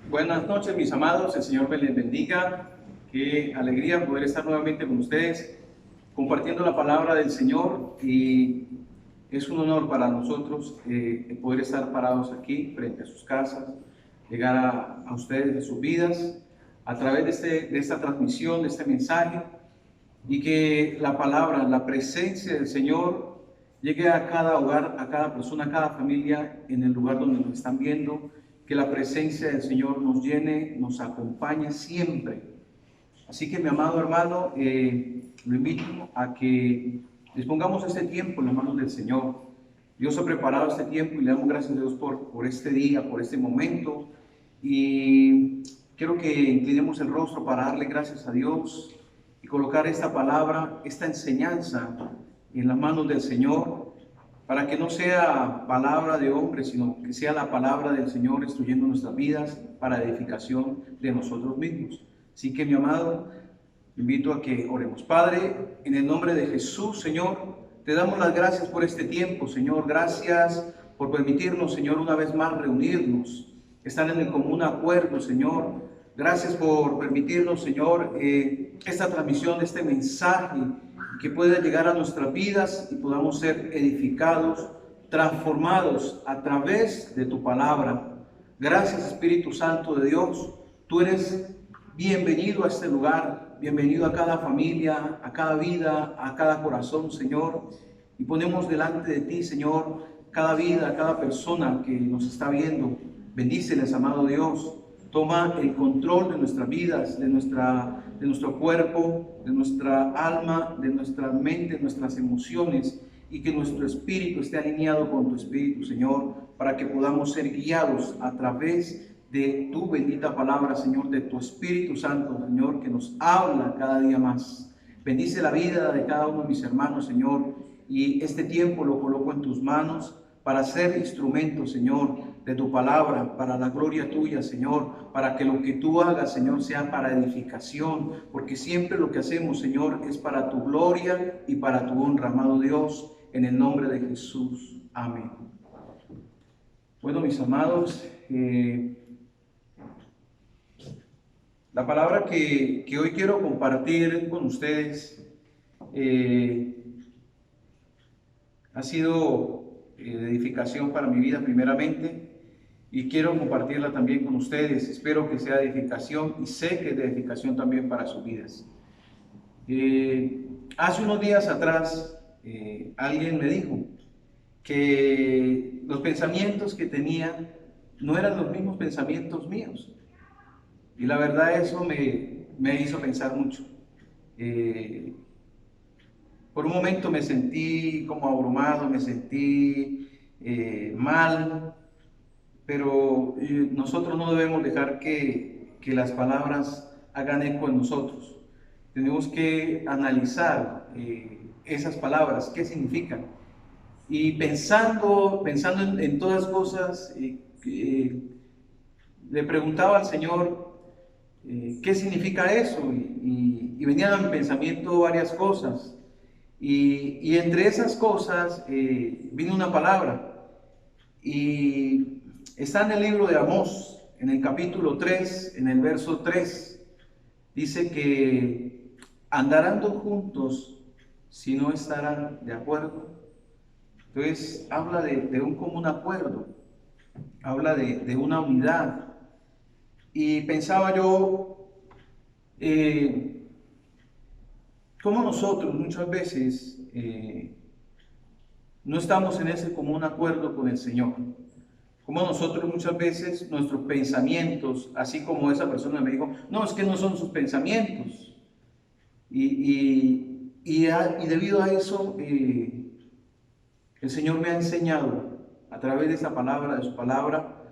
Buenas noches, mis amados. El Señor me les bendiga. Qué alegría poder estar nuevamente con ustedes compartiendo la palabra del Señor. Y es un honor para nosotros el poder estar parados aquí frente a sus casas, llegar a ustedes de sus vidas a través de esta transmisión, de este mensaje, y que la palabra, la presencia del Señor llegue a cada hogar, a cada persona, a cada familia en el lugar donde nos están viendo. Que la presencia del Señor nos llene, nos acompañe siempre. Así que, mi amado hermano, lo invito a que dispongamos este tiempo en las manos del Señor. Dios ha preparado este tiempo y le damos gracias a Dios por este día, por este momento. Y quiero que inclinemos el rostro para darle gracias a Dios y colocar esta palabra, esta enseñanza en las manos del Señor, para que no sea palabra de hombre, sino que sea la palabra del Señor instruyendo nuestras vidas para edificación de nosotros mismos. Así que, mi amado, invito a que oremos. Padre, en el nombre de Jesús, Señor, te damos las gracias por este tiempo, Señor. Gracias por permitirnos, Señor, una vez más reunirnos, estar en el común acuerdo, Señor. Gracias por permitirnos, Señor, esta transmisión de este mensaje, que pueda llegar a nuestras vidas y podamos ser edificados, transformados a través de tu palabra. Gracias, Espíritu Santo de Dios. Tú eres bienvenido a este lugar, bienvenido a cada familia, a cada vida, a cada corazón, Señor. Y ponemos delante de ti, Señor, cada vida, cada persona que nos está viendo. Bendíceles, amado Dios. Toma el control de nuestras vidas, de nuestro cuerpo, de nuestra alma, de nuestra mente, de nuestras emociones, y que nuestro espíritu esté alineado con tu espíritu, Señor, para que podamos ser guiados a través de tu bendita palabra, Señor, de tu Espíritu Santo, Señor, que nos habla cada día más. Bendice la vida de cada uno de mis hermanos, Señor, y este tiempo lo coloco en tus manos para ser instrumento, Señor, de tu palabra, para la gloria tuya, Señor, para que lo que tú hagas, Señor, sea para edificación, porque siempre lo que hacemos, Señor, es para tu gloria y para tu honra, amado Dios, en el nombre de Jesús. Amén. Bueno, mis amados, la palabra que hoy quiero compartir con ustedes ha sido de edificación para mi vida primeramente, y quiero compartirla también con ustedes. Espero que sea de edificación y sé que es de edificación también para sus vidas. Hace unos días atrás alguien me dijo que los pensamientos que tenía no eran los mismos pensamientos míos, y la verdad eso me hizo pensar mucho. Por un momento me sentí como abrumado, me sentí mal, pero nosotros no debemos dejar que las palabras hagan eco en nosotros. Tenemos que analizar esas palabras, qué significan. Y pensando en todas cosas, le preguntaba al Señor qué significa eso, y venían a mi pensamiento varias cosas. Y entre esas cosas vino una palabra, y está en el libro de Amós, en el capítulo 3, en el verso 3. Dice que andarán dos juntos si no estarán de acuerdo. Entonces habla de un común acuerdo, habla de una unidad. Y pensaba yo, cómo nosotros muchas veces no estamos en ese común acuerdo con el Señor. Como nosotros muchas veces nuestros pensamientos, así como esa persona me dijo, no, es que no son sus pensamientos. Y debido a eso, el Señor me ha enseñado a través de esa palabra, de su palabra,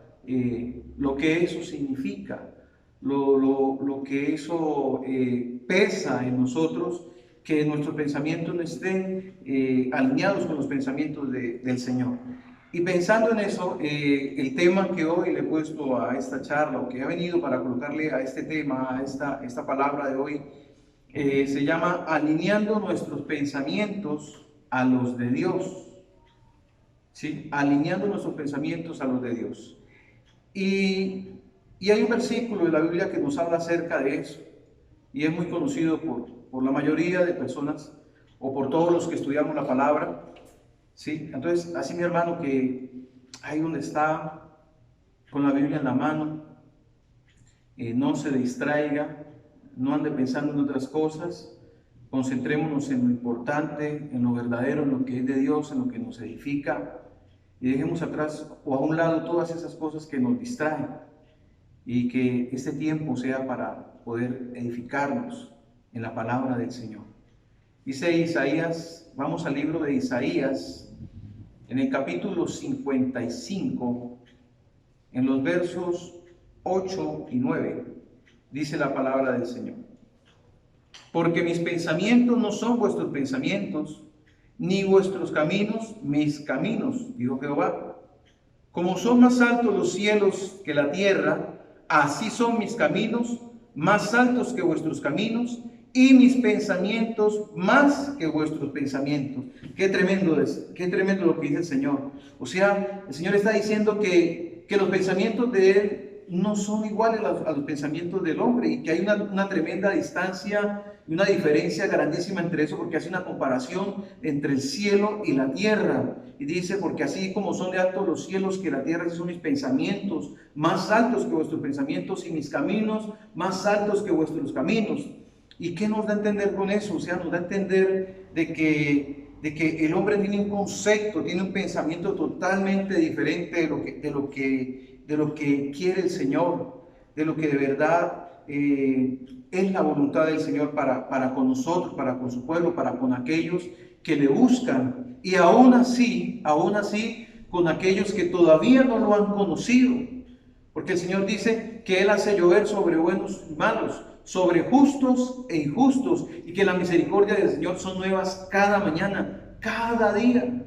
lo que eso significa, lo que eso pesa en nosotros, que nuestros pensamientos no estén alineados con los pensamientos del Señor. Y pensando en eso, el tema que hoy le he puesto a esta charla, o que ha venido para colocarle a este tema, a esta palabra de hoy, se llama alineando nuestros pensamientos a los de Dios. ¿Sí? Alineando nuestros pensamientos a los de Dios. Y Y hay un versículo de la Biblia que nos habla acerca de eso, y es muy conocido por la mayoría de personas, o por todos los que estudiamos la palabra, ¿sí? Entonces, así mi hermano, que ahí donde está, con la Biblia en la mano, no se distraiga, no ande pensando en otras cosas, concentrémonos en lo importante, en lo verdadero, en lo que es de Dios, en lo que nos edifica, y dejemos atrás o a un lado todas esas cosas que nos distraen, y que este tiempo sea para poder edificarnos en la palabra del Señor. Dice Isaías, vamos al libro de Isaías, en el capítulo 55, en los versos 8 y 9, dice la palabra del Señor. Porque mis pensamientos no son vuestros pensamientos, ni vuestros caminos mis caminos, dijo Jehová. Como son más altos los cielos que la tierra, así son mis caminos más altos que vuestros caminos, y mis pensamientos más que vuestros pensamientos. Qué tremendo es, qué tremendo lo que dice el Señor. O sea, el Señor está diciendo que los pensamientos de Él no son iguales a los pensamientos del hombre, y que hay una tremenda distancia y una diferencia grandísima entre eso, porque hace una comparación entre el cielo y la tierra. Y dice, porque así como son de altos los cielos que la tierra, así son mis pensamientos más altos que vuestros pensamientos, y mis caminos más altos que vuestros caminos. ¿Y qué nos da a entender con eso? O sea, nos da a entender de que el hombre tiene un concepto, tiene un pensamiento totalmente diferente de lo que quiere el Señor, de lo que de verdad es la voluntad del Señor para con nosotros, para con su pueblo, para con aquellos que le buscan. Y aún así, con aquellos que todavía no lo han conocido. Porque el Señor dice que Él hace llover sobre buenos y malos, sobre justos e injustos, y que la misericordia del Señor son nuevas cada mañana, cada día.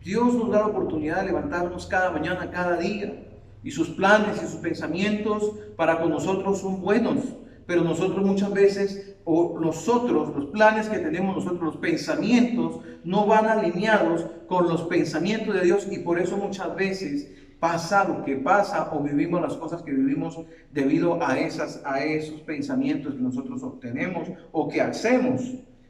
Dios nos da la oportunidad de levantarnos cada mañana, cada día, y sus planes y sus pensamientos para con nosotros son buenos, pero nosotros muchas veces, los planes que tenemos nosotros, los pensamientos, no van alineados con los pensamientos de Dios, y por eso muchas veces pasa lo que pasa, o vivimos las cosas que vivimos debido a esos pensamientos que nosotros obtenemos o que hacemos,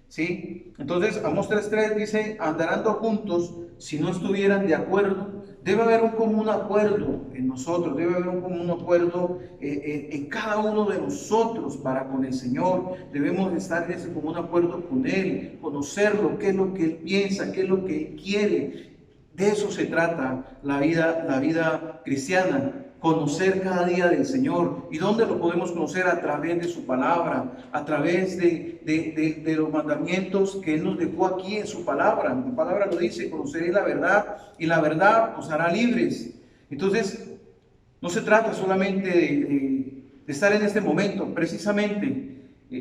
¿sí? Entonces, Amós 3:3 dice, andarán juntos si no estuvieran de acuerdo. Debe haber un común acuerdo en nosotros, debe haber un común acuerdo en cada uno de nosotros para con el Señor. Debemos estar en ese común acuerdo con Él, conocerlo, qué es lo que Él piensa, qué es lo que Él quiere. De eso se trata la vida cristiana, conocer cada día del Señor. ¿Y dónde lo podemos conocer? A través de su palabra, a través de los mandamientos que Él nos dejó aquí en su palabra. La palabra lo dice, conoceréis la verdad y la verdad os hará libres. Entonces, no se trata solamente de estar en este momento, precisamente.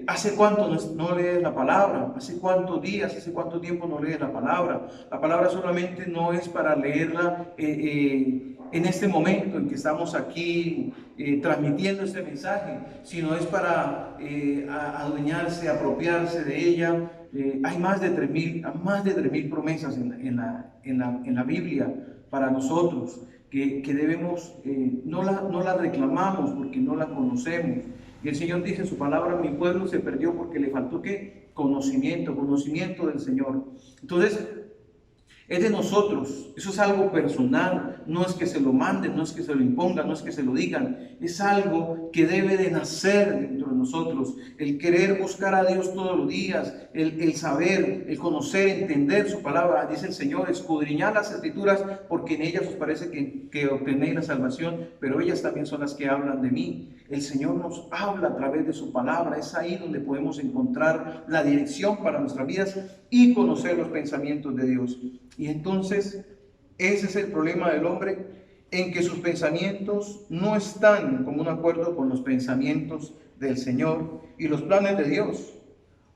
¿Hace cuánto no lees la palabra? ¿Hace cuántos días, hace cuánto tiempo no lees la palabra? La palabra solamente no es para leerla en este momento en que estamos aquí transmitiendo este mensaje, sino es para adueñarse, apropiarse de ella. Hay más de 3.000 promesas en la Biblia para nosotros que debemos, no la reclamamos porque no la conocemos. Y el Señor dice en su palabra, mi pueblo se perdió porque le faltó ¿qué? Conocimiento del Señor. Entonces, es de nosotros, eso es algo personal, no es que se lo manden, no es que se lo impongan, no es que se lo digan, es algo que debe de nacer dentro de nosotros, el querer buscar a Dios todos los días, el saber, el conocer, entender su palabra. Dice el Señor, escudriñad las Escrituras porque en ellas os parece que obtenéis la salvación, pero ellas también son las que hablan de mí. El Señor nos habla a través de su palabra, es ahí donde podemos encontrar la dirección para nuestras vidas y conocer los pensamientos de Dios. Y entonces, ese es el problema del hombre, en que sus pensamientos no están en común acuerdo con los pensamientos del Señor y los planes de Dios.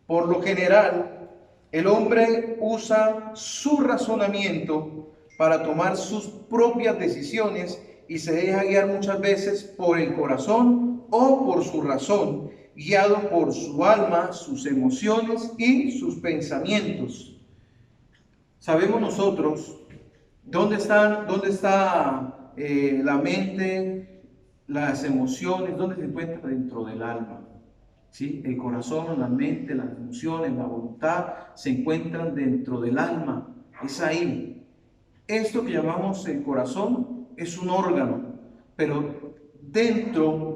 Por lo general, el hombre usa su razonamiento para tomar sus propias decisiones y se deja guiar muchas veces por el corazón o por su razón, guiado por su alma, sus emociones y sus pensamientos. Sabemos nosotros dónde está la mente las emociones, ¿dónde se encuentra? Dentro del alma. ¿Sí? El corazón, la mente, las emociones, la voluntad se encuentran dentro del alma. Es ahí. Esto que llamamos el corazón es un órgano, pero dentro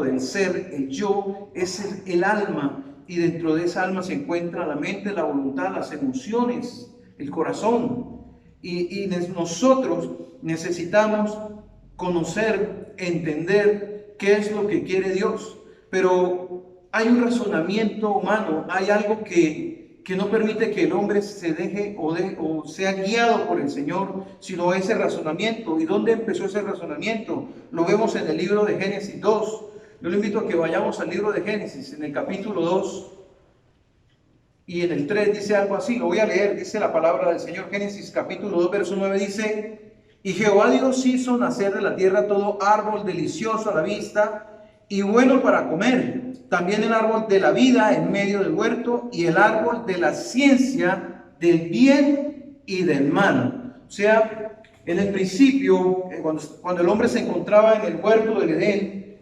del ser, el yo, es el alma, y dentro de esa alma se encuentra la mente, la voluntad, las emociones, el corazón. Y nosotros necesitamos conocer, entender qué es lo que quiere Dios, pero hay un razonamiento humano, hay algo que no permite que el hombre se deje o sea guiado por el Señor, sino ese razonamiento. ¿Y dónde empezó ese razonamiento? Lo vemos en el libro de Génesis 2. Yo le invito a que vayamos al libro de Génesis, en el capítulo 2, y en el 3 dice algo así, lo voy a leer, dice la palabra del Señor. Génesis capítulo 2, verso 9 dice: y Jehová Dios hizo nacer de la tierra todo árbol delicioso a la vista y bueno para comer, también el árbol de la vida en medio del huerto y el árbol de la ciencia del bien y del mal. O sea, en el principio, cuando el hombre se encontraba en el huerto del Edén,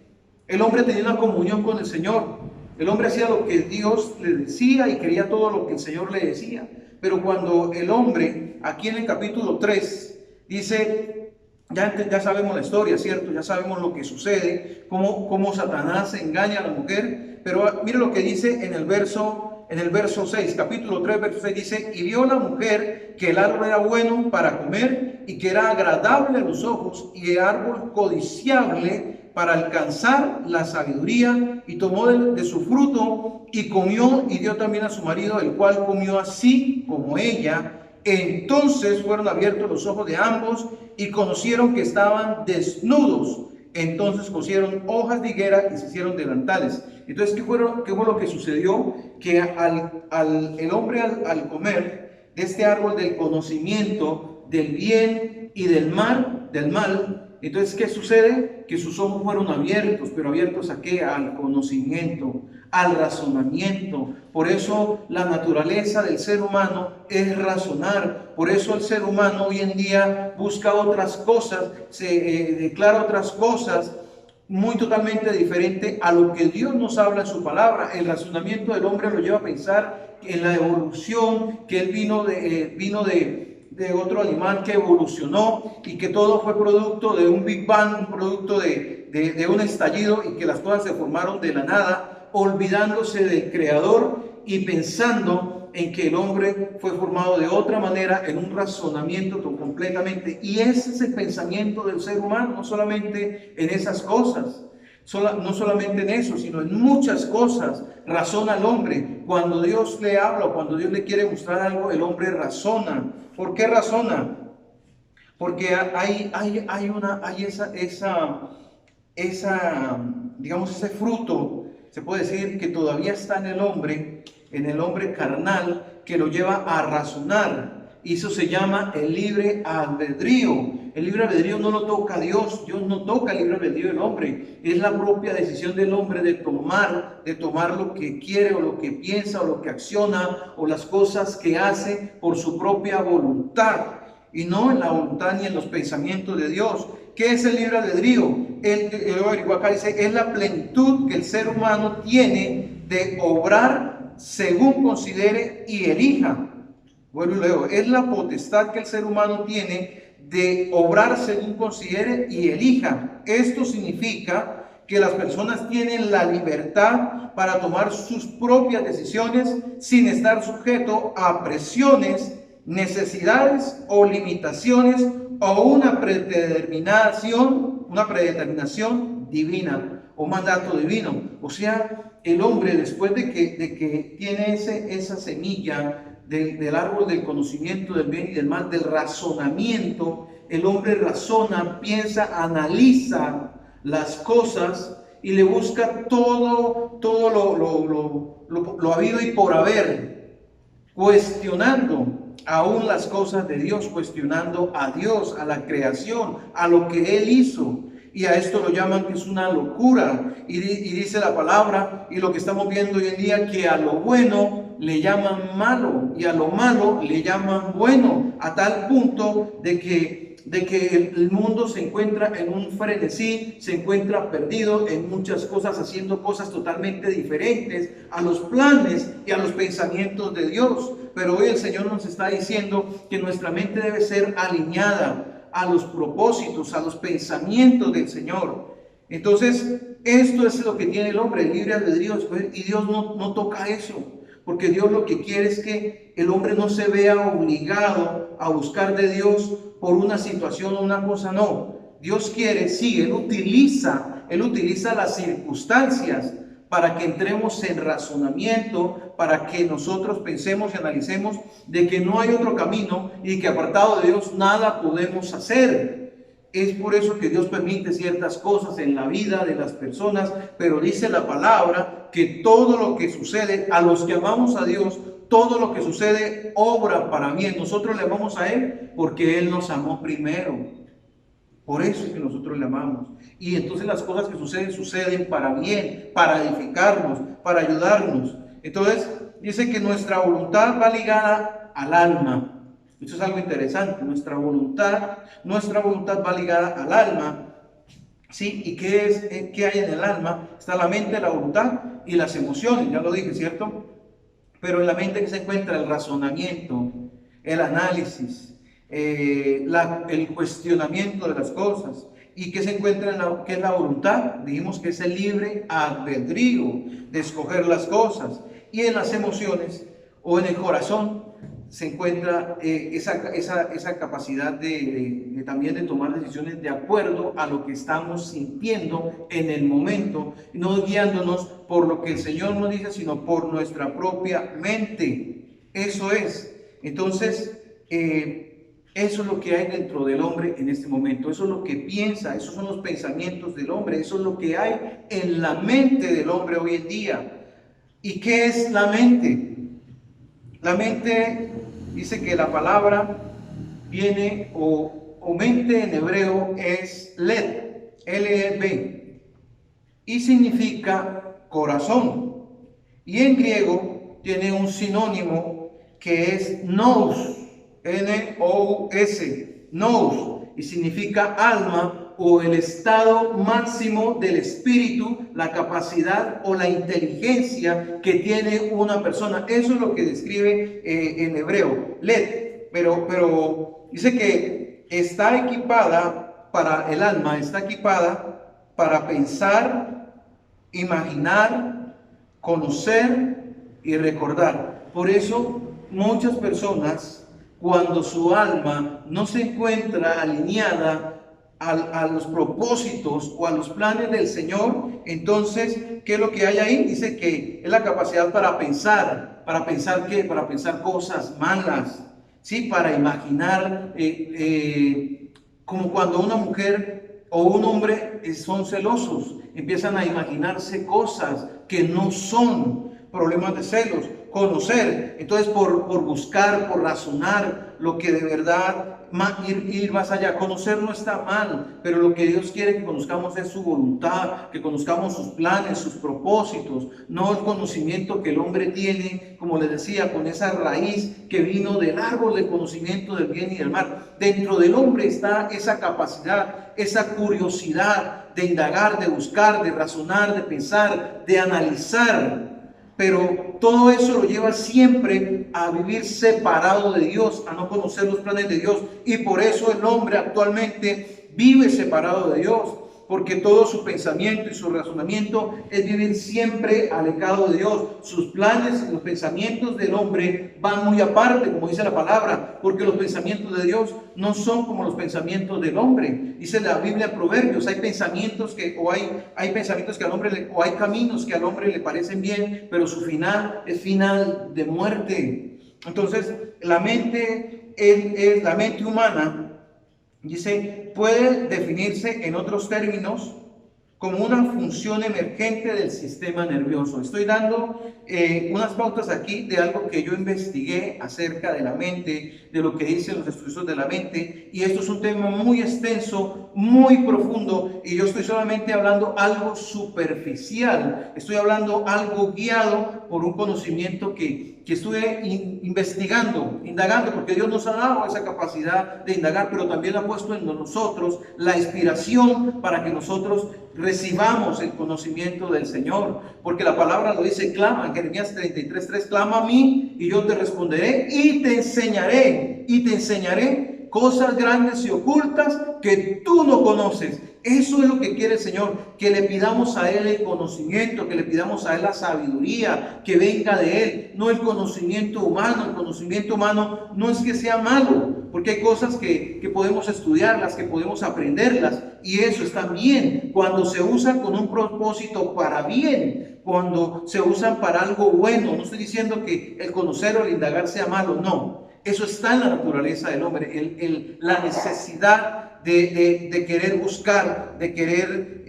el hombre tenía una comunión con el Señor. El hombre hacía lo que Dios le decía y quería todo lo que el Señor le decía. Pero cuando el hombre, aquí en el capítulo 3, dice, ya sabemos la historia, ¿cierto? Ya sabemos lo que sucede, cómo Satanás engaña a la mujer. Pero mire lo que dice en el verso 6, capítulo 3, verso 6, dice: y vio la mujer que el árbol era bueno para comer y que era agradable a los ojos y el árbol codiciable para alcanzar la sabiduría, y tomó de su fruto y comió y dio también a su marido, el cual comió así como ella. Entonces fueron abiertos los ojos de ambos y conocieron que estaban desnudos. Entonces cosieron hojas de higuera y se hicieron delantales. Entonces, ¿qué fue lo que sucedió? Que el hombre al comer de este árbol del conocimiento del bien y del mal, entonces, ¿qué sucede? Que sus ojos fueron abiertos, pero ¿abiertos a qué? Al conocimiento, al razonamiento. Por eso la naturaleza del ser humano es razonar. Por eso el ser humano hoy en día busca otras cosas, se declara otras cosas muy totalmente diferente a lo que Dios nos habla en su palabra. El razonamiento del hombre lo lleva a pensar en la evolución, que él vino de otro animal que evolucionó y que todo fue producto de un Big Bang, un producto de un estallido, y que las cosas se formaron de la nada, olvidándose del Creador y pensando en que el hombre fue formado de otra manera, en un razonamiento completamente. Y ese es el pensamiento del ser humano, no solamente en esas cosas. No solamente en eso, sino en muchas cosas razona el hombre. Cuando Dios le habla o cuando Dios le quiere mostrar algo, el hombre razona. ¿Por qué razona? Porque hay digamos, ese fruto, se puede decir, que todavía está en el hombre carnal, que lo lleva a razonar. Y eso se llama el libre albedrío. El libre albedrío no lo toca Dios. Dios no toca el libre albedrío del hombre. Es la propia decisión del hombre de tomar lo que quiere o lo que piensa o lo que acciona o las cosas que hace por su propia voluntad, y no en la voluntad ni en los pensamientos de Dios. ¿Qué es el libre albedrío? Acá dice, es la plenitud que el ser humano tiene de obrar según considere y elija. Vuelvo y leo, es la potestad que el ser humano tiene de obrar según considere y elija. Esto significa que las personas tienen la libertad para tomar sus propias decisiones sin estar sujeto a presiones, necesidades o limitaciones o una predeterminación divina o mandato divino. O sea, el hombre, después de que tiene esa semilla del árbol del conocimiento del bien y del mal, del razonamiento, el hombre razona, piensa, analiza las cosas y le busca todo lo habido y por haber, cuestionando aún las cosas de Dios, cuestionando a Dios, a la creación, a lo que Él hizo. Y a esto lo llaman que es una locura. Y dice la palabra, y lo que estamos viendo hoy en día, que a lo bueno le llaman malo y a lo malo le llaman bueno, a tal punto de que de que el mundo se encuentra en un frenesí, se encuentra perdido en muchas cosas, haciendo cosas totalmente diferentes a los planes y a los pensamientos de Dios. Pero hoy el Señor nos está diciendo que nuestra mente debe ser alineada a los propósitos, a los pensamientos del Señor. Entonces, esto es lo que tiene el hombre, el libre albedrío, y Dios no toca eso. Porque Dios lo que quiere es que el hombre no se vea obligado a buscar de Dios por una situación o una cosa, no. Dios quiere, sí, Él utiliza las circunstancias para que entremos en razonamiento, para que nosotros pensemos y analicemos de que no hay otro camino y que apartado de Dios nada podemos hacer. Es por eso que Dios permite ciertas cosas en la vida de las personas, pero dice la palabra que todo lo que sucede, a los que amamos a Dios, todo lo que sucede obra para bien. Nosotros le amamos a Él porque Él nos amó primero. Por eso es que nosotros le amamos. Y entonces las cosas que suceden para bien, para edificarnos, para ayudarnos. Entonces dice que nuestra voluntad va ligada al alma. Esto es algo interesante. Nuestra voluntad va ligada al alma. ¿Sí? ¿Y qué hay en el alma? Está la mente, la voluntad y las emociones. Ya lo dije, ¿cierto? Pero en la mente que se encuentra el razonamiento, el análisis, el cuestionamiento de las cosas. ¿Y qué se encuentra qué es la voluntad? Dijimos que es el libre albedrío de escoger las cosas. Y en las emociones o en el corazón se encuentra esa capacidad de también de tomar decisiones de acuerdo a lo que estamos sintiendo en el momento, no guiándonos por lo que el Señor nos dice, sino por nuestra propia mente. Eso es. Entonces, eso es lo que hay dentro del hombre en este momento, eso es lo que piensa, esos son los pensamientos del hombre, eso es lo que hay en la mente del hombre hoy en día. ¿Y qué es la mente? La mente, dice que la palabra viene, o mente en hebreo es led, L-E-B, y significa corazón. Y en griego tiene un sinónimo que es nous, N-O-U-S, nous, y significa alma o el estado máximo del espíritu, la capacidad o la inteligencia que tiene una persona. Eso es lo que describe en hebreo, led, pero dice que está equipada para el alma, está equipada para pensar, imaginar, conocer y recordar. Por eso muchas personas, cuando su alma no se encuentra alineada a los propósitos o a los planes del Señor, entonces, ¿qué es lo que hay ahí? Dice que es la capacidad para pensar ¿qué? Para pensar cosas malas, ¿sí? Para imaginar, como cuando una mujer o un hombre son celosos, empiezan a imaginarse cosas que no son, problemas de celos, conocer, entonces por buscar, por razonar lo que de verdad, ir más allá. Conocer no está mal, pero lo que Dios quiere que conozcamos es su voluntad, que conozcamos sus planes, sus propósitos, no el conocimiento que el hombre tiene, como les decía, con esa raíz que vino del árbol del conocimiento del bien y del mal. Dentro del hombre está esa capacidad, esa curiosidad de indagar, de buscar, de razonar, de pensar, de analizar. Pero todo eso lo lleva siempre a vivir separado de Dios, a no conocer los planes de Dios. Y por eso el hombre actualmente vive separado de Dios, porque todo su pensamiento y su razonamiento es vivir siempre alejado de Dios. Sus planes y los pensamientos del hombre van muy aparte, como dice la palabra, porque los pensamientos de Dios no son como los pensamientos del hombre. Dice la Biblia en Proverbios, hay pensamientos hay pensamientos que al hombre o hay caminos que al hombre le parecen bien, pero su final es final de muerte. Entonces, la mente es la mente humana. Dice, puede definirse en otros términos como una función emergente del sistema nervioso. Estoy dando unas pautas aquí de algo que yo investigué acerca de la mente, de lo que dicen los estudiosos de la mente, y esto es un tema muy extenso, muy profundo, y yo estoy solamente hablando algo superficial, estoy hablando algo guiado por un conocimiento que que estuve indagando, porque Dios nos ha dado esa capacidad de indagar, pero también ha puesto en nosotros la inspiración para que nosotros recibamos el conocimiento del Señor, porque la palabra lo dice, clama, en Jeremías 33:3, clama a mí y yo te responderé y te enseñaré cosas grandes y ocultas que tú no conoces. Eso es lo que quiere el Señor, que le pidamos a Él el conocimiento, que le pidamos a Él la sabiduría, que venga de Él, no el conocimiento humano. El conocimiento humano no es que sea malo, porque hay cosas que podemos estudiarlas, que podemos aprenderlas, y eso está bien, cuando se usan con un propósito para bien, cuando se usan para algo bueno. No estoy diciendo que el conocer o el indagar sea malo, no. Eso está en la naturaleza del hombre, la necesidad de querer buscar, de querer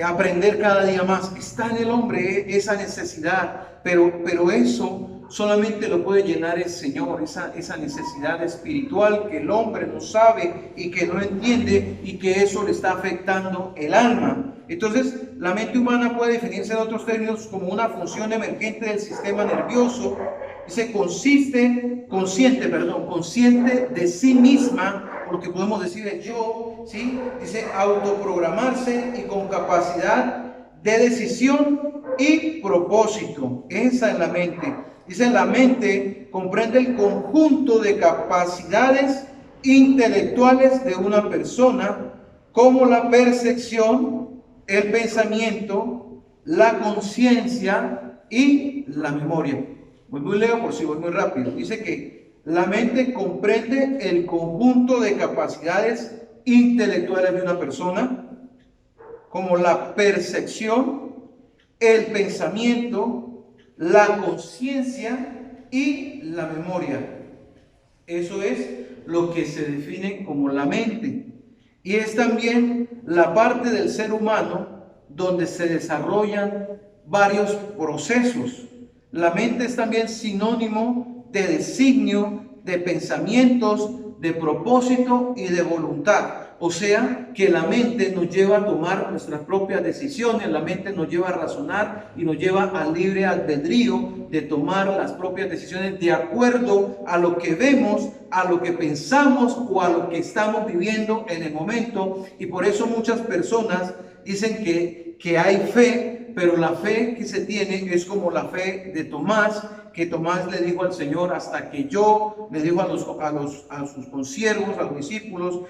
aprender cada día más. Está en el hombre esa necesidad, pero eso solamente lo puede llenar el Señor, esa necesidad espiritual que el hombre no sabe y que no entiende, y que eso le está afectando el alma. Entonces, la mente humana puede definirse en otros términos como una función emergente del sistema nervioso. Dice, consciente de sí misma, por lo que podemos decir el yo, ¿sí? Dice, autoprogramarse y con capacidad de decisión y propósito. Esa es la mente. Dice, la mente comprende el conjunto de capacidades intelectuales de una persona, como la percepción, el pensamiento, la conciencia y la memoria. Vuelvo y leo por si voy muy rápido. Dice que la mente comprende el conjunto de capacidades intelectuales de una persona, como la percepción, el pensamiento, la conciencia y la memoria. Eso es lo que se define como la mente. Y es también la parte del ser humano donde se desarrollan varios procesos. La mente es también sinónimo de designio, de pensamientos, de propósito y de voluntad. O sea, que la mente nos lleva a tomar nuestras propias decisiones, la mente nos lleva a razonar y nos lleva al libre albedrío de tomar las propias decisiones de acuerdo a lo que vemos, a lo que pensamos o a lo que estamos viviendo en el momento. Y por eso muchas personas dicen que hay fe, pero la fe que se tiene es como la fe de Tomás, que Tomás le dijo al Señor, hasta que yo, le dijo a sus consiervos, a los discípulos,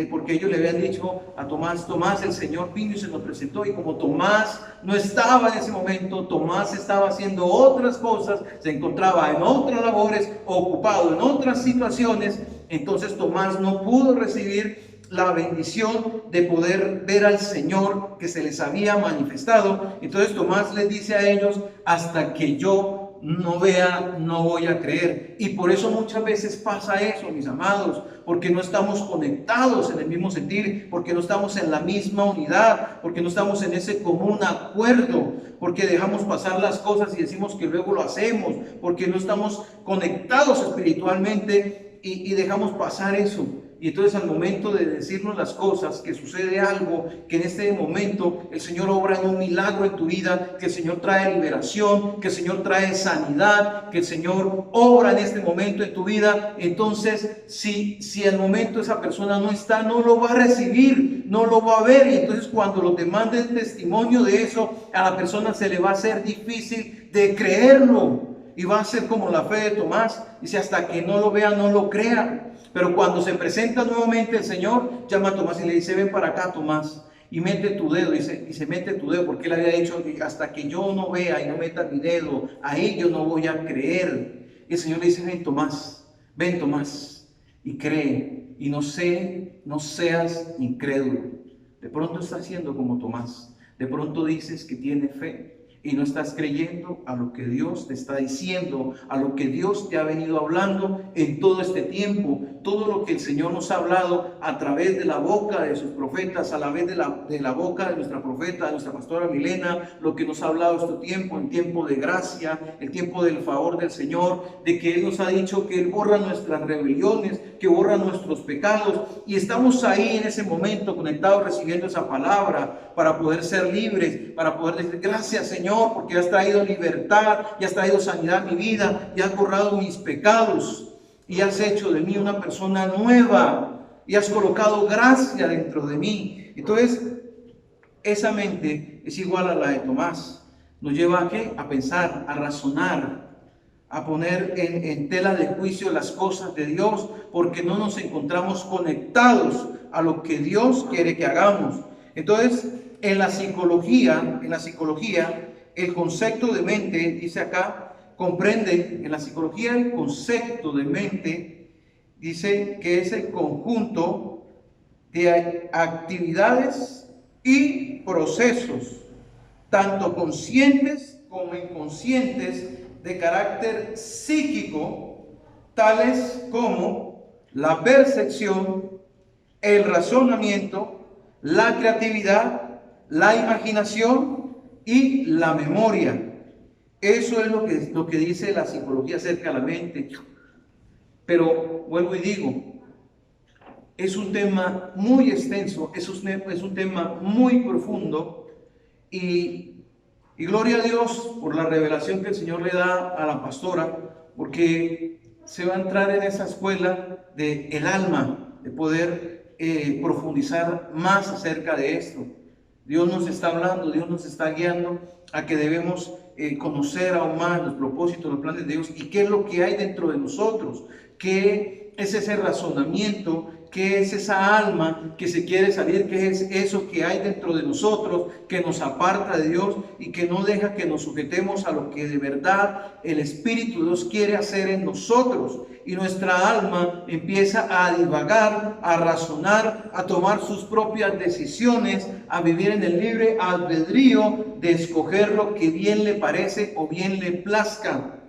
porque ellos le habían dicho a Tomás, el Señor vino y se nos presentó, y como Tomás no estaba en ese momento, Tomás estaba haciendo otras cosas, se encontraba en otras labores, ocupado en otras situaciones, entonces Tomás no pudo recibir la bendición de poder ver al Señor que se les había manifestado. Entonces Tomás les dice a ellos, hasta que yo no vea, no voy a creer. Y por eso muchas veces pasa eso, mis amados, porque no estamos conectados en el mismo sentir, porque no estamos en la misma unidad, porque no estamos en ese común acuerdo, porque dejamos pasar las cosas y decimos que luego lo hacemos, porque no estamos conectados espiritualmente y dejamos pasar eso. Y entonces al momento de decirnos las cosas, que sucede algo, que en este momento el Señor obra en un milagro en tu vida, que el Señor trae liberación, que el Señor trae sanidad, que el Señor obra en este momento en tu vida, entonces si al momento esa persona no está, no lo va a recibir, no lo va a ver, y entonces cuando los demás den testimonio de eso, a la persona se le va a hacer difícil de creerlo. Y va a ser como la fe de Tomás, dice, hasta que no lo vea, no lo crea. Pero cuando se presenta nuevamente el Señor, llama a Tomás y le dice, ven para acá, Tomás, y mete tu dedo. Y se mete tu dedo, porque él había dicho, hasta que yo no vea y no meta mi dedo, ahí yo no voy a creer. Y el Señor le dice, ven Tomás, y cree, y no seas incrédulo. De pronto estás siendo como Tomás, de pronto dices que tiene fe, y no estás creyendo a lo que Dios te está diciendo, a lo que Dios te ha venido hablando en todo este tiempo. todo lo que el Señor nos ha hablado a través de la boca de sus profetas, a la vez de la boca de nuestra profeta, de nuestra pastora Milena, lo que nos ha hablado este tiempo, en tiempo de gracia, el tiempo del favor del Señor, de que Él nos ha dicho que Él borra nuestras rebeliones, que borra nuestros pecados, y estamos ahí en ese momento conectados recibiendo esa palabra para poder ser libres, para poder decir gracias Señor, porque has traído libertad y has traído sanidad a mi vida y has borrado mis pecados y has hecho de mí una persona nueva y has colocado gracia dentro de mí. Entonces, esa mente es igual a la de Tomás. Nos lleva a ¿qué? A pensar, a razonar, a poner en tela de juicio las cosas de Dios, porque no nos encontramos conectados a lo que Dios quiere que hagamos. Entonces, en la psicología, el concepto de mente, dice acá, comprende en la psicología el concepto de mente, dice que es el conjunto de actividades y procesos, tanto conscientes como inconscientes, de carácter psíquico, tales como la percepción, el razonamiento, la creatividad, la imaginación y la memoria. Eso es lo que dice la psicología acerca de la mente. Pero vuelvo y digo, es un tema muy extenso, es un tema muy profundo y gloria a Dios por la revelación que el Señor le da a la pastora, porque se va a entrar en esa escuela del alma, de poder profundizar más acerca de esto. Dios nos está hablando, Dios nos está guiando a que debemos conocer aún más los propósitos, los planes de Dios y qué es lo que hay dentro de nosotros, qué es ese razonamiento, qué es esa alma que se quiere salir, qué es eso que hay dentro de nosotros que nos aparta de Dios y que no deja que nos sujetemos a lo que de verdad el Espíritu de Dios quiere hacer en nosotros. Y nuestra alma empieza a divagar, a razonar, a tomar sus propias decisiones, a vivir en el libre albedrío de escoger lo que bien le parece o bien le plazca.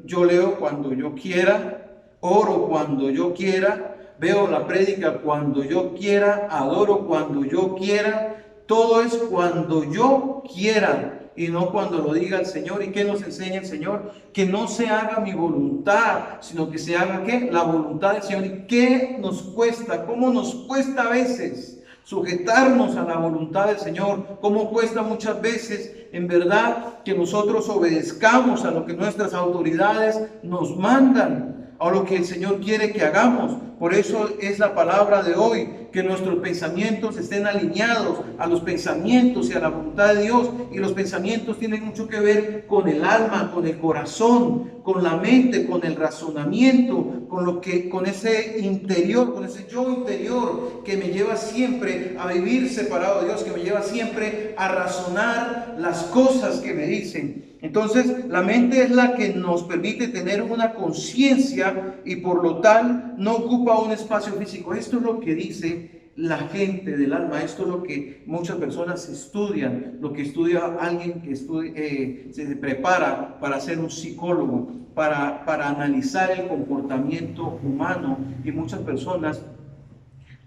Yo leo cuando yo quiera, oro cuando yo quiera, veo la prédica cuando yo quiera, adoro cuando yo quiera. Todo es cuando yo quiera y no cuando lo diga el Señor. ¿Y qué nos enseña el Señor? Que no se haga mi voluntad, sino que se haga ¿qué? La voluntad del Señor. ¿Y qué nos cuesta? ¿Cómo nos cuesta a veces sujetarnos a la voluntad del Señor? ¿Cómo cuesta muchas veces en verdad que nosotros obedezcamos a lo que nuestras autoridades nos mandan, a lo que el Señor quiere que hagamos? Por eso es la palabra de hoy, que nuestros pensamientos estén alineados a los pensamientos y a la voluntad de Dios. Y los pensamientos tienen mucho que ver con el alma, con el corazón, con la mente, con el razonamiento, con ese interior, con ese yo interior que me lleva siempre a vivir separado de Dios, que me lleva siempre a razonar las cosas que me dicen. Entonces, la mente es la que nos permite tener una conciencia y por lo tal no ocupa un espacio físico. Esto es lo que dice la gente del alma. Esto es lo que muchas personas estudian, lo que estudia alguien que se prepara para ser un psicólogo, para analizar el comportamiento humano. Y muchas personas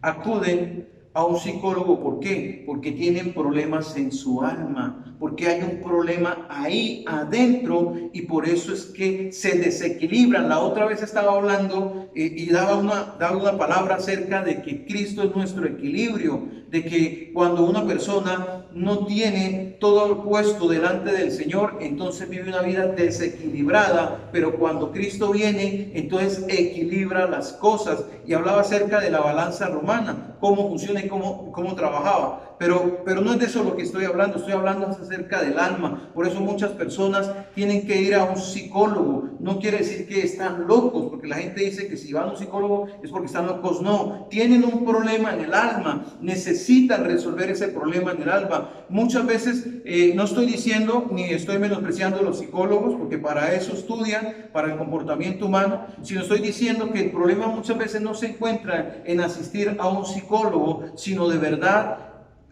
acuden a un psicólogo. ¿Por qué? Porque tienen problemas en su alma, porque hay un problema ahí adentro y por eso es que se desequilibran. La otra vez estaba hablando y daba una palabra acerca de que Cristo es nuestro equilibrio, de que cuando una persona no tiene todo puesto delante del Señor, entonces vive una vida desequilibrada, pero cuando Cristo viene, entonces equilibra las cosas. Y hablaba acerca de la balanza romana, cómo funciona y cómo trabajaba. Pero no es de eso lo que estoy hablando acerca del alma. Por eso muchas personas tienen que ir a un psicólogo. No quiere decir que están locos, porque la gente dice que si van a un psicólogo es porque están locos. No, tienen un problema en el alma, necesitan resolver ese problema en el alma. Muchas veces no estoy diciendo ni estoy menospreciando a los psicólogos, porque para eso estudian, para el comportamiento humano, sino estoy diciendo que el problema muchas veces no se encuentra en asistir a un psicólogo, sino de verdad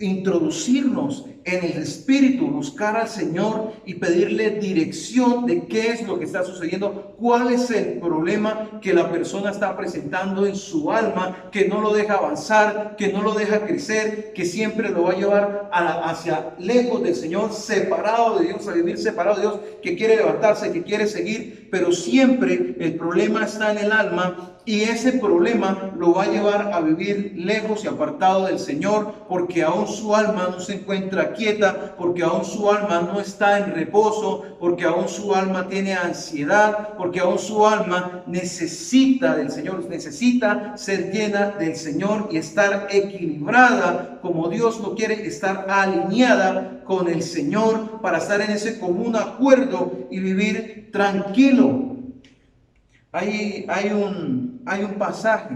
introducirnos en el Espíritu, buscar al Señor y pedirle dirección de qué es lo que está sucediendo, cuál es el problema que la persona está presentando en su alma, que no lo deja avanzar, que no lo deja crecer, que siempre lo va a llevar hacia lejos del Señor, separado de Dios, a vivir separado de Dios, que quiere levantarse, que quiere seguir, pero siempre el problema está en el alma. Y ese problema lo va a llevar a vivir lejos y apartado del Señor, porque aún su alma no se encuentra quieta, porque aún su alma no está en reposo, porque aún su alma tiene ansiedad, porque aún su alma necesita del Señor, necesita ser llena del Señor y estar equilibrada como Dios lo quiere, estar alineada con el Señor para estar en ese común acuerdo y vivir tranquilo. Hay un pasaje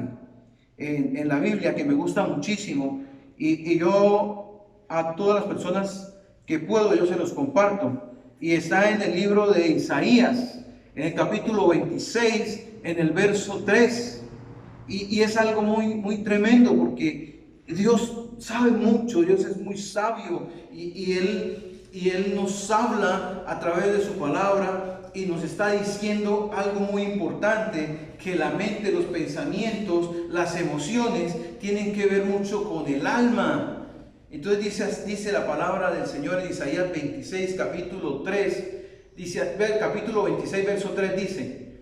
en la Biblia que me gusta muchísimo y yo a todas las personas que puedo yo se los comparto, y está en el libro de Isaías, en el capítulo 26, en el verso 3, y es algo muy tremendo, porque Dios sabe mucho, Dios es muy sabio, y Él nos habla a través de su palabra y nos está diciendo algo muy importante, que la mente, los pensamientos, las emociones tienen que ver mucho con el alma. Entonces dice la palabra del Señor en Isaías 26, capítulo 3, dice, capítulo 26, verso 3 dice: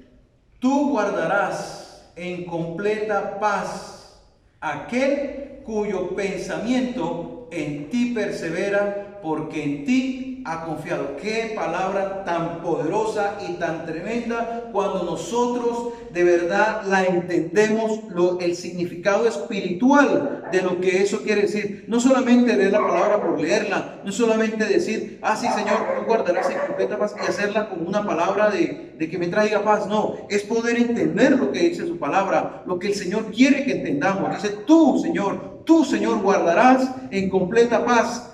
tú guardarás en completa paz aquel cuyo pensamiento en ti persevera, porque en ti ha confiado. Qué palabra tan poderosa y tan tremenda cuando nosotros de verdad la entendemos, el significado espiritual de lo que eso quiere decir. No solamente leer la palabra por leerla, no solamente decir, sí Señor, tú guardarás en completa paz, y hacerla como una palabra de que me traiga paz. No, es poder entender lo que dice su palabra, lo que el Señor quiere que entendamos. Dice, tú Señor guardarás en completa paz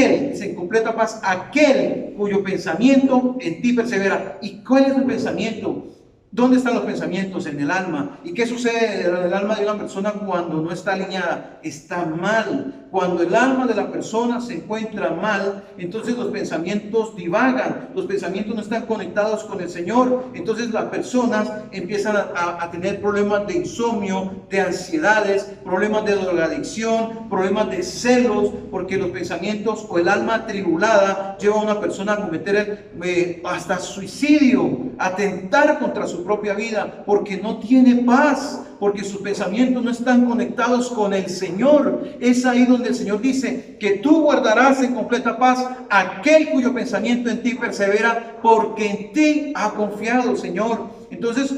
en completa paz aquel cuyo pensamiento en ti persevera. ¿Y cuál es el pensamiento? ¿Dónde están los pensamientos? En el alma. ¿Y qué sucede en el alma de una persona cuando no está alineada? Está mal. Cuando el alma de la persona se encuentra mal, entonces los pensamientos divagan, los pensamientos no están conectados con el Señor. Entonces las personas empiezan a tener problemas de insomnio, de ansiedades, problemas de drogadicción, problemas de celos, porque los pensamientos o el alma atribulada lleva a una persona a cometer hasta suicidio, a atentar contra su propia vida, porque no tiene paz, porque sus pensamientos no están conectados con el Señor. Es ahí donde el Señor dice que tú guardarás en completa paz aquel cuyo pensamiento en ti persevera, porque en ti ha confiado el Señor. Entonces,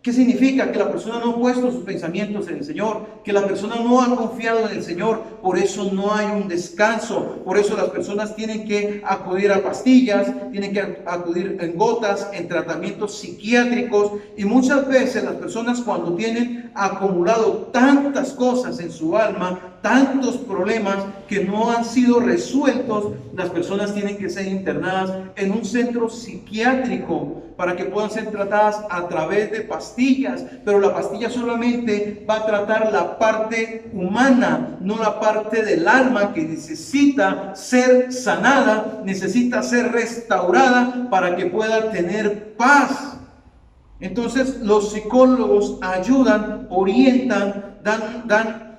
¿qué significa? Que la persona no ha puesto sus pensamientos en el Señor, que la persona no ha confiado en el Señor. Por eso no hay un descanso, por eso las personas tienen que acudir a pastillas, tienen que acudir en gotas, en tratamientos psiquiátricos, y muchas veces las personas, cuando tienen acumulado tantas cosas en su alma, tantos problemas que no han sido resueltos, las personas tienen que ser internadas en un centro psiquiátrico para que puedan ser tratadas a través de pastillas. Pero la pastilla solamente va a tratar la parte humana, no la parte del alma, que necesita ser sanada, necesita ser restaurada para que pueda tener paz. Entonces los psicólogos ayudan, orientan, dan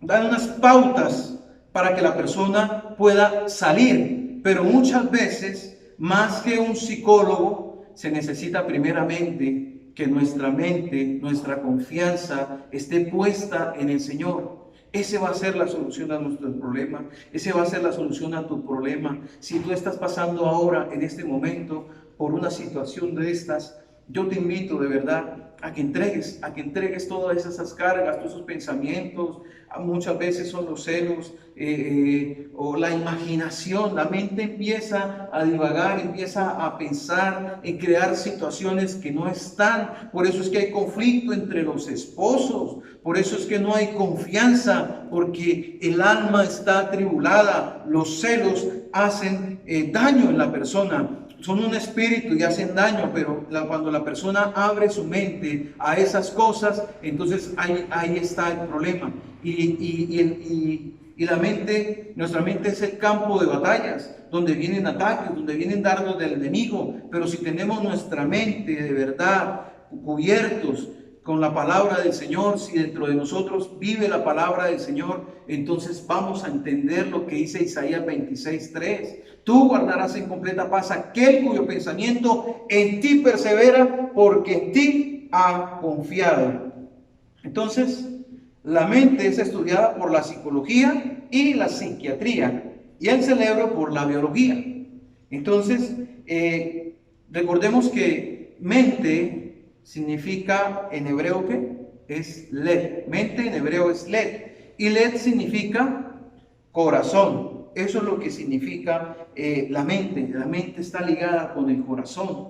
unas pautas para que la persona pueda salir. Pero muchas veces, más que un psicólogo, se necesita primeramente que nuestra mente, nuestra confianza esté puesta en el Señor. Ese va a ser la solución a nuestro problema. Ese va a ser la solución a tu problema. Si tú estás pasando ahora, en este momento, por una situación de estas, yo te invito de verdad a que entregues todas esas cargas, todos esos pensamientos. Muchas veces son los celos o la imaginación. La mente empieza a divagar, empieza a pensar en crear situaciones que no están. Por eso es que hay conflicto entre los esposos. Por eso es que no hay confianza, porque el alma está atribulada. Los celos hacen daño en la persona. Son un espíritu y hacen daño, pero cuando la persona abre su mente a esas cosas, entonces ahí está el problema. Y Y la mente, nuestra mente es el campo de batallas, donde vienen ataques, donde vienen dardos del enemigo. Pero si tenemos nuestra mente de verdad cubiertos con la palabra del Señor, si dentro de nosotros vive la palabra del Señor, entonces vamos a entender lo que dice Isaías 26:3. Tú guardarás en completa paz aquel cuyo pensamiento en ti persevera, porque en ti ha confiado. Entonces, la mente es estudiada por la psicología y la psiquiatría, y el cerebro por la biología. Entonces, recordemos que mente significa en hebreo ¿qué? Es led. Mente en hebreo es led. Y led significa corazón. Eso es lo que significa la mente. La mente está ligada con el corazón.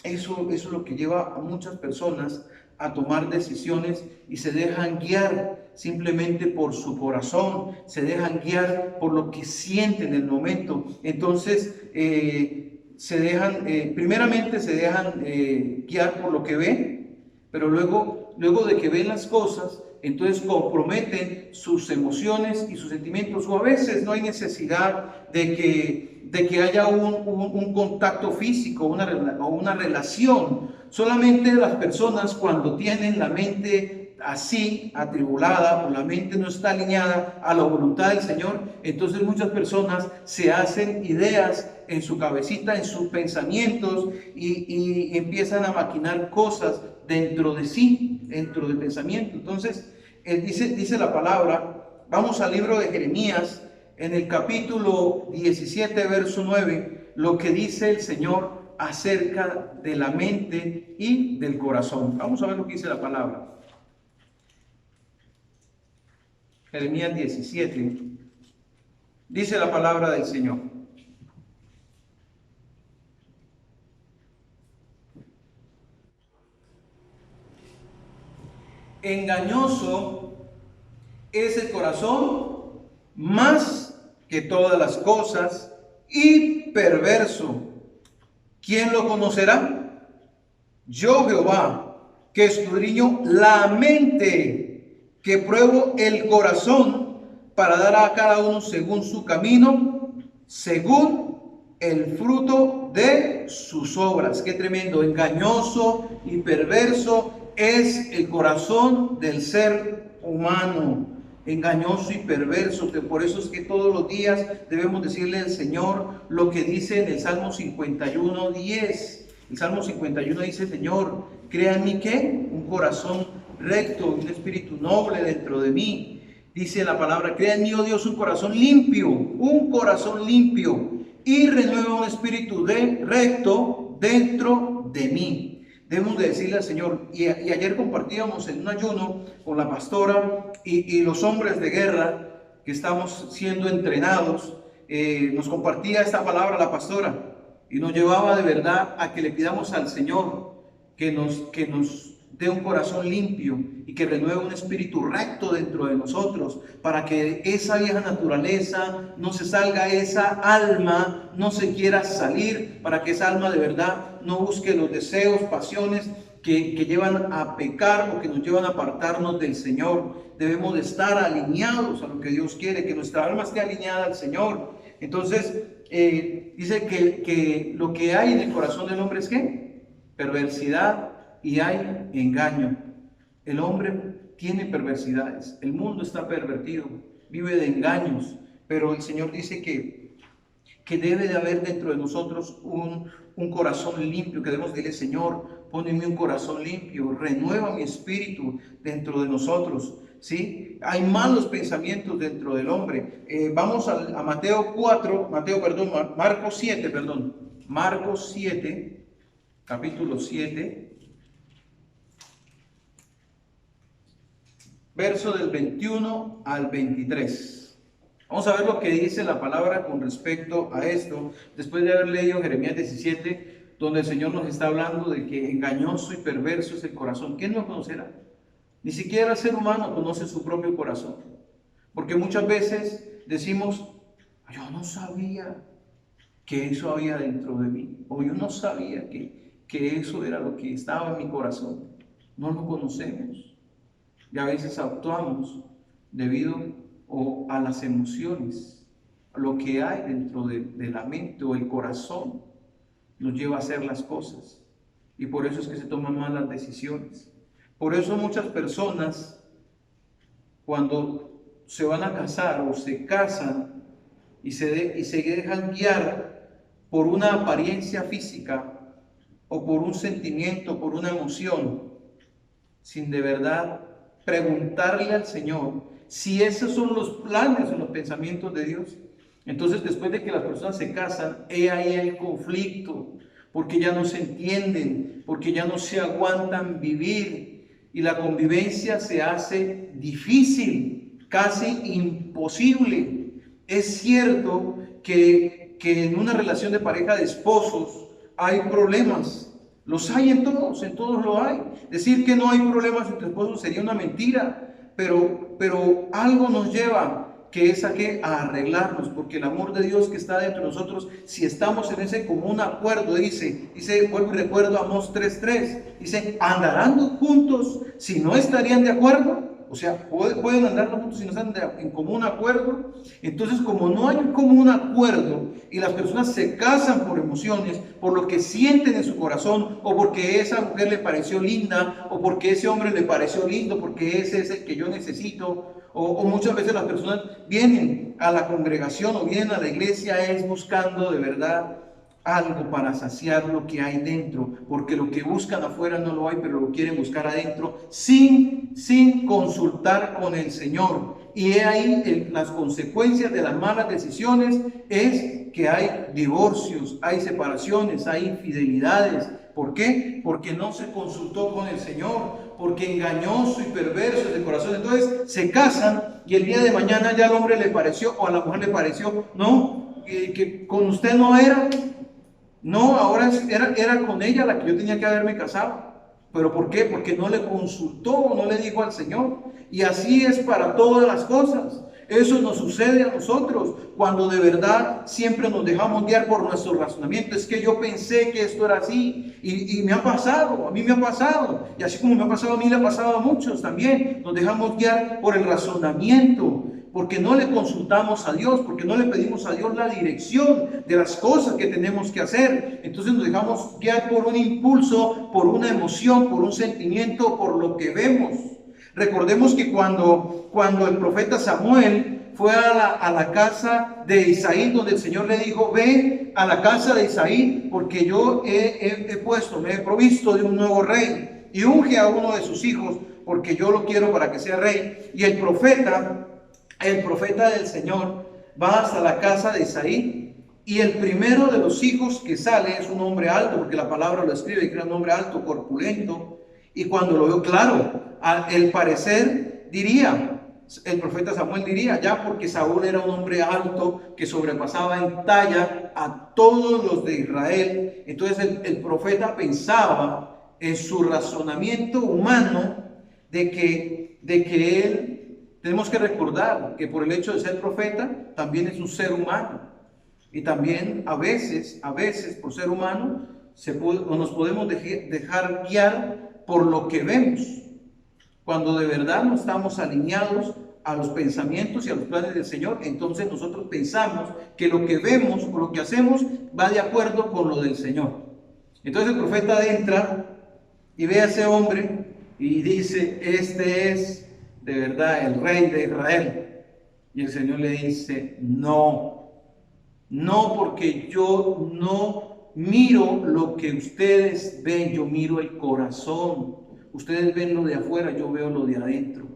Eso es lo que lleva a muchas personas a tomar decisiones y se dejan guiar simplemente por su corazón, se dejan guiar por lo que sienten en el momento. Entonces, primeramente se dejan guiar por lo que ven, pero luego de que ven las cosas, entonces comprometen sus emociones y sus sentimientos, o a veces no hay necesidad de que haya un contacto físico o una relación. Solamente las personas, cuando tienen la mente así atribulada o la mente no está alineada a la voluntad del Señor, entonces muchas personas se hacen ideas en su cabecita, en sus pensamientos, y empiezan a maquinar cosas dentro de sí, dentro del pensamiento. Entonces, dice la palabra, vamos al libro de Jeremías, en el capítulo 17, verso 9, lo que dice el Señor acerca de la mente y del corazón. Vamos a ver lo que dice la palabra. Jeremías 17, dice la palabra del Señor. Engañoso es el corazón más que todas las cosas y perverso. ¿Quién lo conocerá? Yo, Jehová, que escudriño la mente, que pruebo el corazón para dar a cada uno según su camino, según el fruto de sus obras. Qué tremendo, engañoso y perverso es el corazón del ser humano. Engañoso y perverso, que por eso es que todos los días debemos decirle al Señor lo que dice en el Salmo 51:10. El Salmo 51 dice: Señor, crea en mí ¿qué? Un corazón recto, un espíritu noble dentro de mí. Dice la palabra: crea en mí, oh Dios, un corazón limpio, y renueva un espíritu recto dentro de mí. Debemos de decirle al Señor, y ayer compartíamos en un ayuno con la pastora y los hombres de guerra que estamos siendo entrenados, nos compartía esta palabra la pastora y nos llevaba de verdad a que le pidamos al Señor que nos dé un corazón limpio y que renueve un espíritu recto dentro de nosotros, para que esa vieja naturaleza no se salga, esa alma no se quiera salir, para que esa alma de verdad no busque los deseos, pasiones que llevan a pecar o que nos llevan a apartarnos del Señor. Debemos de estar alineados a lo que Dios quiere, que nuestra alma esté alineada al Señor. Entonces, dice que lo que hay en el corazón del hombre es ¿qué? Perversidad y hay engaño. El hombre tiene perversidades, el mundo está pervertido, vive de engaños, pero el Señor dice que debe de haber dentro de nosotros un corazón limpio, que debemos decirle: Señor, pon en mí un corazón limpio, renueva mi espíritu dentro de nosotros. ¿Sí? Hay malos pensamientos dentro del hombre. Vamos a Marcos 7, capítulo 7, verso del 21 al 23. Vamos a ver lo que dice la palabra con respecto a esto, después de haber leído Jeremías 17, donde el Señor nos está hablando de que engañoso y perverso es el corazón. ¿Quién lo conocerá? Ni siquiera el ser humano conoce su propio corazón, porque muchas veces decimos: yo no sabía que eso había dentro de mí, o yo no sabía que eso era lo que estaba en mi corazón. No lo conocemos. Y a veces actuamos debido o a las emociones, a lo que hay dentro de la mente o el corazón, nos lleva a hacer las cosas. Y por eso es que se toman malas decisiones. Por eso muchas personas, cuando se van a casar o se casan y se dejan guiar por una apariencia física o por un sentimiento, por una emoción, sin de verdad preguntarle al Señor si esos son los planes o los pensamientos de Dios. Entonces, después de que las personas se casan, ahí hay conflicto, porque ya no se entienden, porque ya no se aguantan vivir y la convivencia se hace difícil, casi imposible. Es cierto que en una relación de pareja de esposos hay problemas, los hay en todos lo hay. Decir que no hay problemas entre esposos sería una mentira, pero algo nos lleva, que es a arreglarnos, porque el amor de Dios que está dentro de nosotros, si estamos en ese común acuerdo, dice, vuelvo y recuerdo Amós 3:3, dice, ¿andarán juntos si no estarían de acuerdo? O sea, pueden andar juntos si no están en común acuerdo. Entonces, como no hay un común acuerdo y las personas se casan por emociones, por lo que sienten en su corazón, o porque esa mujer le pareció linda, o porque ese hombre le pareció lindo, porque ese es el que yo necesito, o muchas veces las personas vienen a la congregación o vienen a la iglesia es buscando de verdad algo para saciar lo que hay dentro, porque lo que buscan afuera no lo hay, pero lo quieren buscar adentro sin consultar con el Señor. Y ahí las consecuencias de las malas decisiones es que hay divorcios, hay separaciones, hay infidelidades. ¿Por qué? Porque no se consultó con el Señor, porque engañoso y perverso es el corazón. Entonces se casan y el día de mañana ya al hombre le pareció o a la mujer le pareció, no, que con usted no era. No, ahora era con ella la que yo tenía que haberme casado. ¿Pero por qué? Porque no le consultó, no le dijo al Señor. Y así es para todas las cosas. Eso nos sucede a nosotros cuando de verdad siempre nos dejamos guiar por nuestro razonamiento. Es que yo pensé que esto era así y me ha pasado, a mí me ha pasado. Y así como me ha pasado a mí, le ha pasado a muchos también. Nos dejamos guiar por el razonamiento, porque no le consultamos a Dios, porque no le pedimos a Dios la dirección de las cosas que tenemos que hacer. Entonces nos dejamos guiar por un impulso, por una emoción, por un sentimiento, por lo que vemos. Recordemos que cuando el profeta Samuel fue a la casa de Isaí, donde el Señor le dijo, ve a la casa de Isaí, porque yo me he provisto de un nuevo rey, y unge a uno de sus hijos, porque yo lo quiero para que sea rey. Y el profeta del Señor va hasta la casa de Isaí, y el primero de los hijos que sale es un hombre alto, porque la palabra lo escribe, que era un hombre alto, corpulento. Y cuando lo veo, claro, el parecer diría, el profeta Samuel diría, ya porque Saúl era un hombre alto que sobrepasaba en talla a todos los de Israel. Entonces el profeta pensaba en su razonamiento humano de que él, tenemos que recordar que por el hecho de ser profeta, también es un ser humano. Y también a veces por ser humano, nos podemos dejar guiar por lo que vemos, cuando de verdad no estamos alineados a los pensamientos y a los planes del Señor. Entonces nosotros pensamos que lo que vemos o lo que hacemos va de acuerdo con lo del Señor. Entonces el profeta entra y ve a ese hombre y dice, este es de verdad el rey de Israel. Y el Señor le dice, no, porque yo no miro lo que ustedes ven, yo miro el corazón. Ustedes ven lo de afuera, yo veo lo de adentro.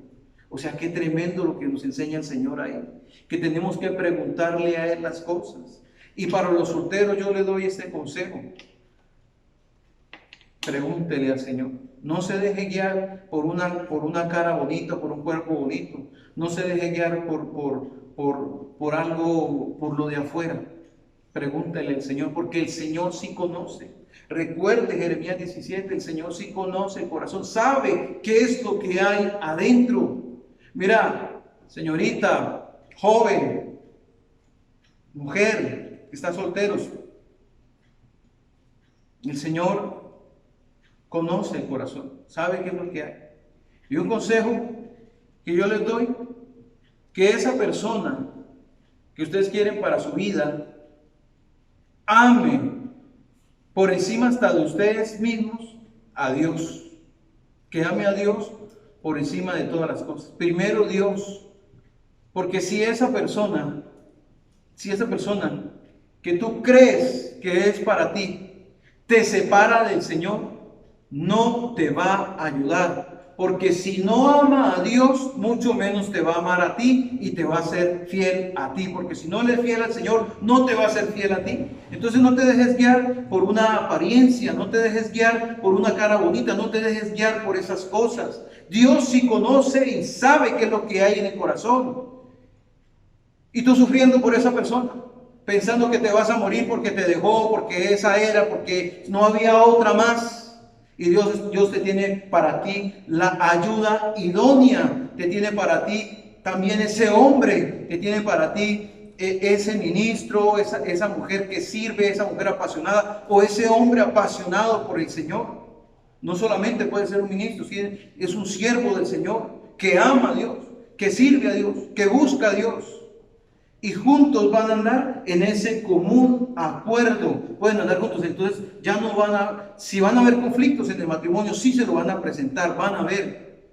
O sea, qué tremendo lo que nos enseña el Señor ahí, que tenemos que preguntarle a Él las cosas. Y para los solteros yo le doy este consejo: pregúntele al Señor. No se deje guiar por una cara bonita, por un cuerpo bonito. No se deje guiar por algo, por lo de afuera. Pregúntele al Señor, porque el Señor sí conoce. Recuerde Jeremías 17, el Señor sí conoce el corazón, sabe qué es lo que hay adentro. Mira, señorita, joven, mujer, que está solteros, el Señor conoce el corazón, sabe qué es lo que hay. Y un consejo que yo les doy que esa persona que ustedes quieren para su vida ame por encima hasta de ustedes mismos a Dios. Que ame a Dios por encima de todas las cosas. Primero Dios. Porque si esa persona que tú crees que es para ti, te separa del Señor, no te va a ayudar. Porque si no ama a Dios, mucho menos te va a amar a ti y te va a ser fiel a ti. Porque si no le es fiel al Señor, no te va a ser fiel a ti. Entonces no te dejes guiar por una apariencia, no te dejes guiar por una cara bonita, no te dejes guiar por esas cosas. Dios sí conoce y sabe qué es lo que hay en el corazón. Y tú sufriendo por esa persona, pensando que te vas a morir porque te dejó, porque esa era, porque no había otra más. Y Dios te tiene para ti la ayuda idónea, te tiene para ti también ese hombre, te tiene para ti ese ministro, esa mujer que sirve, esa mujer apasionada o ese hombre apasionado por el Señor. No solamente puede ser un ministro, es un siervo del Señor que ama a Dios, que sirve a Dios, que busca a Dios. Y juntos van a andar en ese común acuerdo. Pueden andar juntos, entonces ya no si van a haber conflictos en el matrimonio, sí se lo van a presentar, van a ver.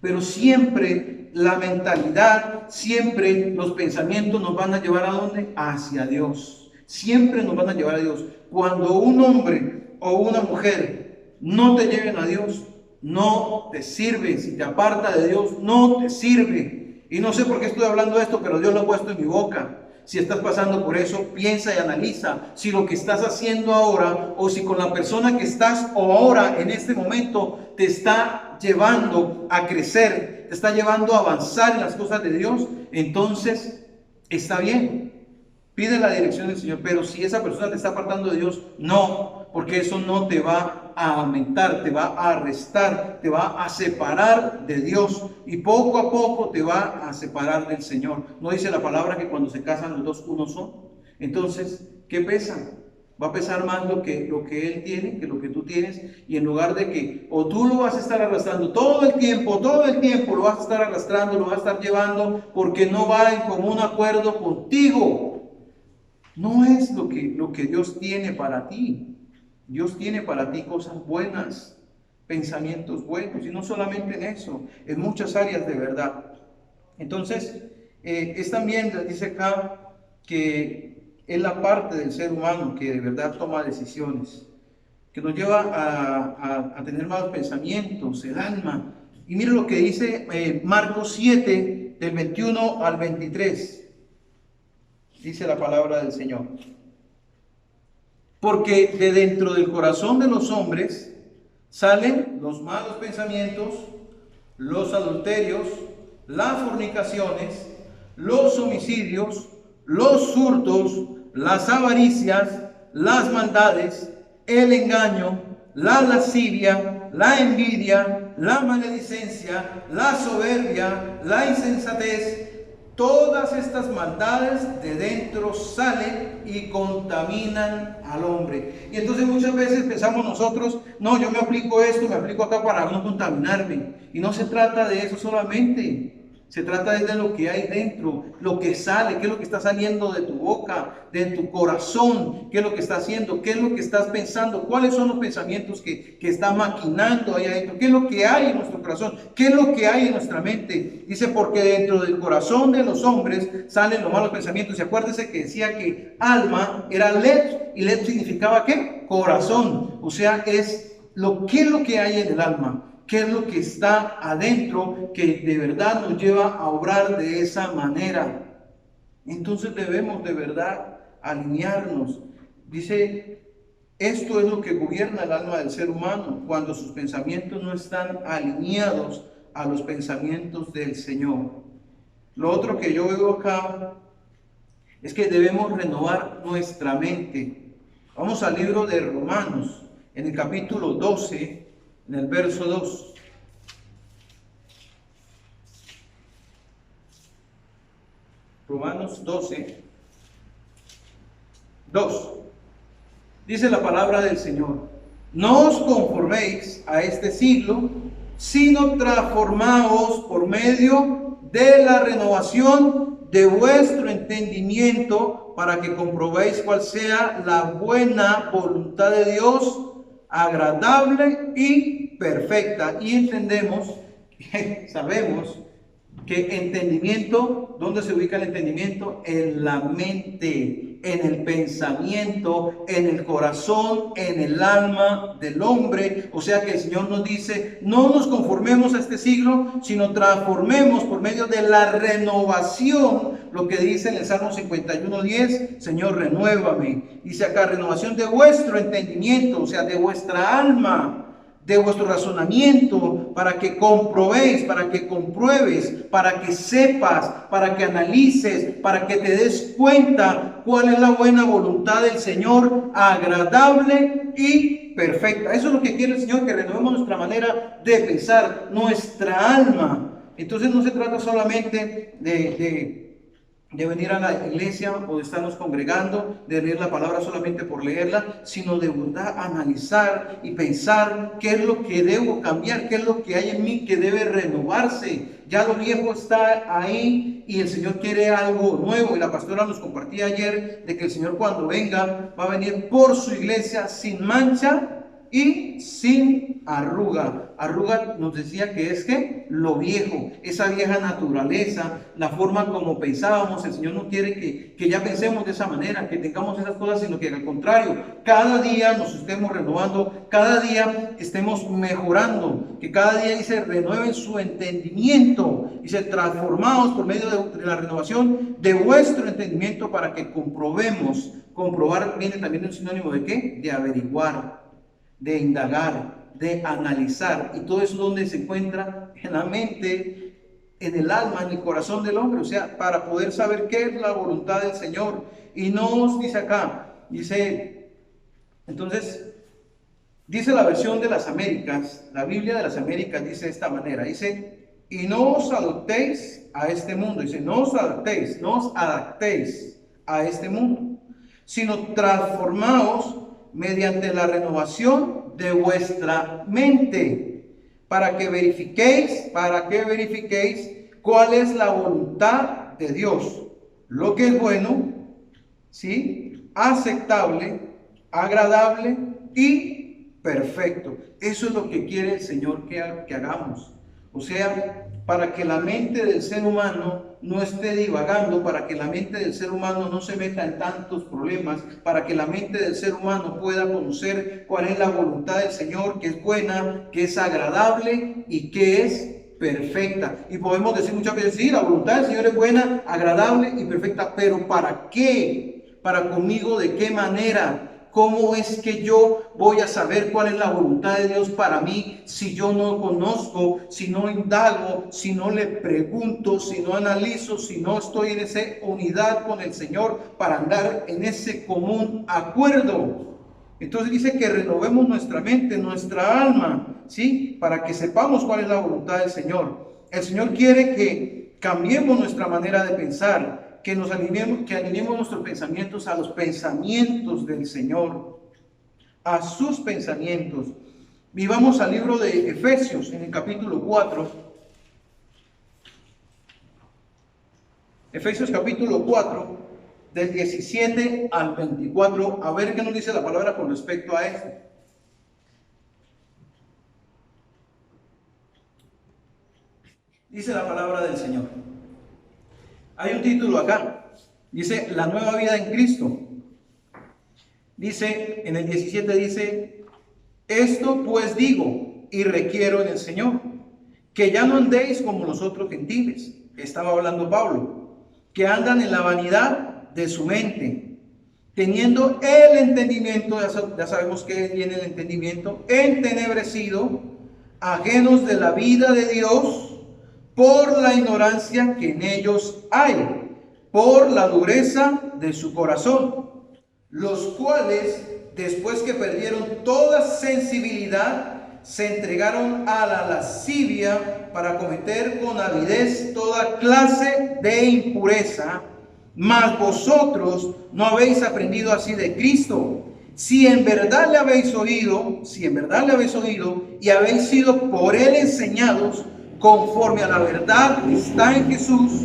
Pero siempre la mentalidad, siempre los pensamientos nos van a llevar ¿a dónde? Hacia Dios. Siempre nos van a llevar a Dios. Cuando un hombre o una mujer no te lleven a Dios, no te sirve. Si te aparta de Dios, no te sirve. Y no sé por qué estoy hablando de esto, pero Dios lo ha puesto en mi boca. Si estás pasando por eso, piensa y analiza si lo que estás haciendo ahora o si con la persona que estás o ahora en este momento te está llevando a crecer, te está llevando a avanzar en las cosas de Dios, entonces está bien. Pide la dirección del Señor, pero si esa persona te está apartando de Dios, no, porque eso no te va a aumentar, te va a restar, te va a separar de Dios y poco a poco te va a separar del Señor. ¿No dice la palabra que cuando se casan los dos uno son? Entonces, ¿qué pesa? Va a pesar más lo que Él tiene que lo que tú tienes, y en lugar de que o tú lo vas a estar arrastrando todo el tiempo lo vas a estar arrastrando, lo vas a estar llevando porque no va en común acuerdo contigo. No es lo que Dios tiene para ti. Dios tiene para ti cosas buenas, pensamientos buenos, y no solamente en eso, en muchas áreas de verdad. Entonces, es también, dice acá, que es la parte del ser humano que de verdad toma decisiones, que nos lleva a tener malos pensamientos, el alma. Y mire lo que dice Marcos 7, del 21 al 23. Dice la palabra del Señor. Porque de dentro del corazón de los hombres salen los malos pensamientos, los adulterios, las fornicaciones, los homicidios, los hurtos, las avaricias, las maldades, el engaño, la lascivia, la envidia, la maledicencia, la soberbia, la insensatez. Todas estas maldades de dentro salen y contaminan al hombre. Y entonces muchas veces pensamos nosotros, no, yo me aplico esto, me aplico acá para no contaminarme. Y no se trata de eso solamente. Se trata de lo que hay dentro, lo que sale, qué es lo que está saliendo de tu boca, de tu corazón, qué es lo que está haciendo, qué es lo que estás pensando, cuáles son los pensamientos que está maquinando ahí adentro, qué es lo que hay en nuestro corazón, qué es lo que hay en nuestra mente. Dice, porque dentro del corazón de los hombres salen los malos pensamientos. Y acuérdense que decía que alma era let, y let significaba ¿qué? Corazón. O sea, ¿qué es lo que hay en el alma? ¿Qué es lo que está adentro que de verdad nos lleva a obrar de esa manera? Entonces debemos de verdad alinearnos. Dice, esto es lo que gobierna el alma del ser humano cuando sus pensamientos no están alineados a los pensamientos del Señor. Lo otro que yo veo acá es que debemos renovar nuestra mente. Vamos al libro de Romanos, en el capítulo 12, en el verso 2. Romanos 12, 2. Dice la palabra del Señor: no os conforméis a este siglo, sino transformaos por medio de la renovación de vuestro entendimiento, para que comprobéis cuál sea la buena voluntad de Dios, agradable y perfecta. Y entendemos, sabemos que entendimiento, ¿dónde se ubica el entendimiento? En la mente, en el pensamiento, en el corazón, en el alma del hombre. O sea que el Señor nos dice, no nos conformemos a este siglo, sino transformemos por medio de la renovación, lo que dice en el Salmo 51:10, Señor, renuévame. Dice acá, renovación de vuestro entendimiento, o sea, de vuestra alma, de vuestro razonamiento, para que comprobéis, para que compruebes, para que sepas, para que analices, para que te des cuenta cuál es la buena voluntad del Señor, agradable y perfecta. Eso es lo que quiere el Señor, que renovemos nuestra manera de pensar, nuestra alma. Entonces no se trata solamente de venir a la iglesia o de estarnos congregando, de leer la palabra solamente por leerla, sino de verdad analizar y pensar qué es lo que debo cambiar, qué es lo que hay en mí que debe renovarse. Ya lo viejo está ahí y el Señor quiere algo nuevo. Y la pastora nos compartía ayer de que el Señor, cuando venga, va a venir por su iglesia sin mancha y sin arruga. Arruga nos decía que es que lo viejo, esa vieja naturaleza, la forma como pensábamos. El Señor no quiere que ya pensemos de esa manera, que tengamos esas cosas, sino que al contrario, cada día nos estemos renovando, cada día estemos mejorando, que cada día dice renueven su entendimiento, dice transformados por medio de la renovación de vuestro entendimiento, para que comprobemos. Comprobar viene también un sinónimo de ¿qué? De averiguar, de indagar, de analizar. Y todo eso donde se encuentra, en la mente, en el alma, en el corazón del hombre. O sea, para poder saber qué es la voluntad del Señor. Y nos dice acá, dice, entonces, dice la versión de las Américas, la Biblia de las Américas dice de esta manera, dice, y no os adoptéis a este mundo. Dice, no os adaptéis a este mundo, sino transformaos mediante la renovación de vuestra mente, para que verifiquéis cuál es la voluntad de Dios, lo que es bueno, ¿sí?, aceptable, agradable y perfecto. Eso es lo que quiere el Señor que hagamos. O sea, para que la mente del ser humano no esté divagando, para que la mente del ser humano no se meta en tantos problemas, para que la mente del ser humano pueda conocer cuál es la voluntad del Señor, que es buena, que es agradable y que es perfecta. Y podemos decir muchas veces, sí, la voluntad del Señor es buena, agradable y perfecta, pero ¿para qué? ¿Para conmigo? ¿De qué manera? ¿Cómo es que yo voy a saber cuál es la voluntad de Dios para mí si yo no conozco, si no indago, si no le pregunto, si no analizo, si no estoy en esa unidad con el Señor para andar en ese común acuerdo? Entonces dice que renovemos nuestra mente, nuestra alma, ¿sí?, para que sepamos cuál es la voluntad del Señor. El Señor quiere que cambiemos nuestra manera de pensar, que alineemos nuestros pensamientos a los pensamientos del Señor, a sus pensamientos. Y vamos al libro de Efesios, en el capítulo 4. Efesios capítulo 4, del 17 al 24. A ver qué nos dice la palabra con respecto a esto. Dice la palabra del Señor. Hay un título acá, dice la nueva vida en Cristo. Dice, en el 17 dice, esto pues digo y requiero en el Señor, que ya no andéis como los otros gentiles, estaba hablando Pablo, que andan en la vanidad de su mente, teniendo el entendimiento, ya sabemos que viene el entendimiento, entenebrecido, ajenos de la vida de Dios, por la ignorancia que en ellos hay, por la dureza de su corazón, los cuales, después que perdieron toda sensibilidad, se entregaron a la lascivia para cometer con avidez toda clase de impureza. Mas vosotros no habéis aprendido así de Cristo. Si en verdad le habéis oído y habéis sido por él enseñados, conforme a la verdad que está en Jesús.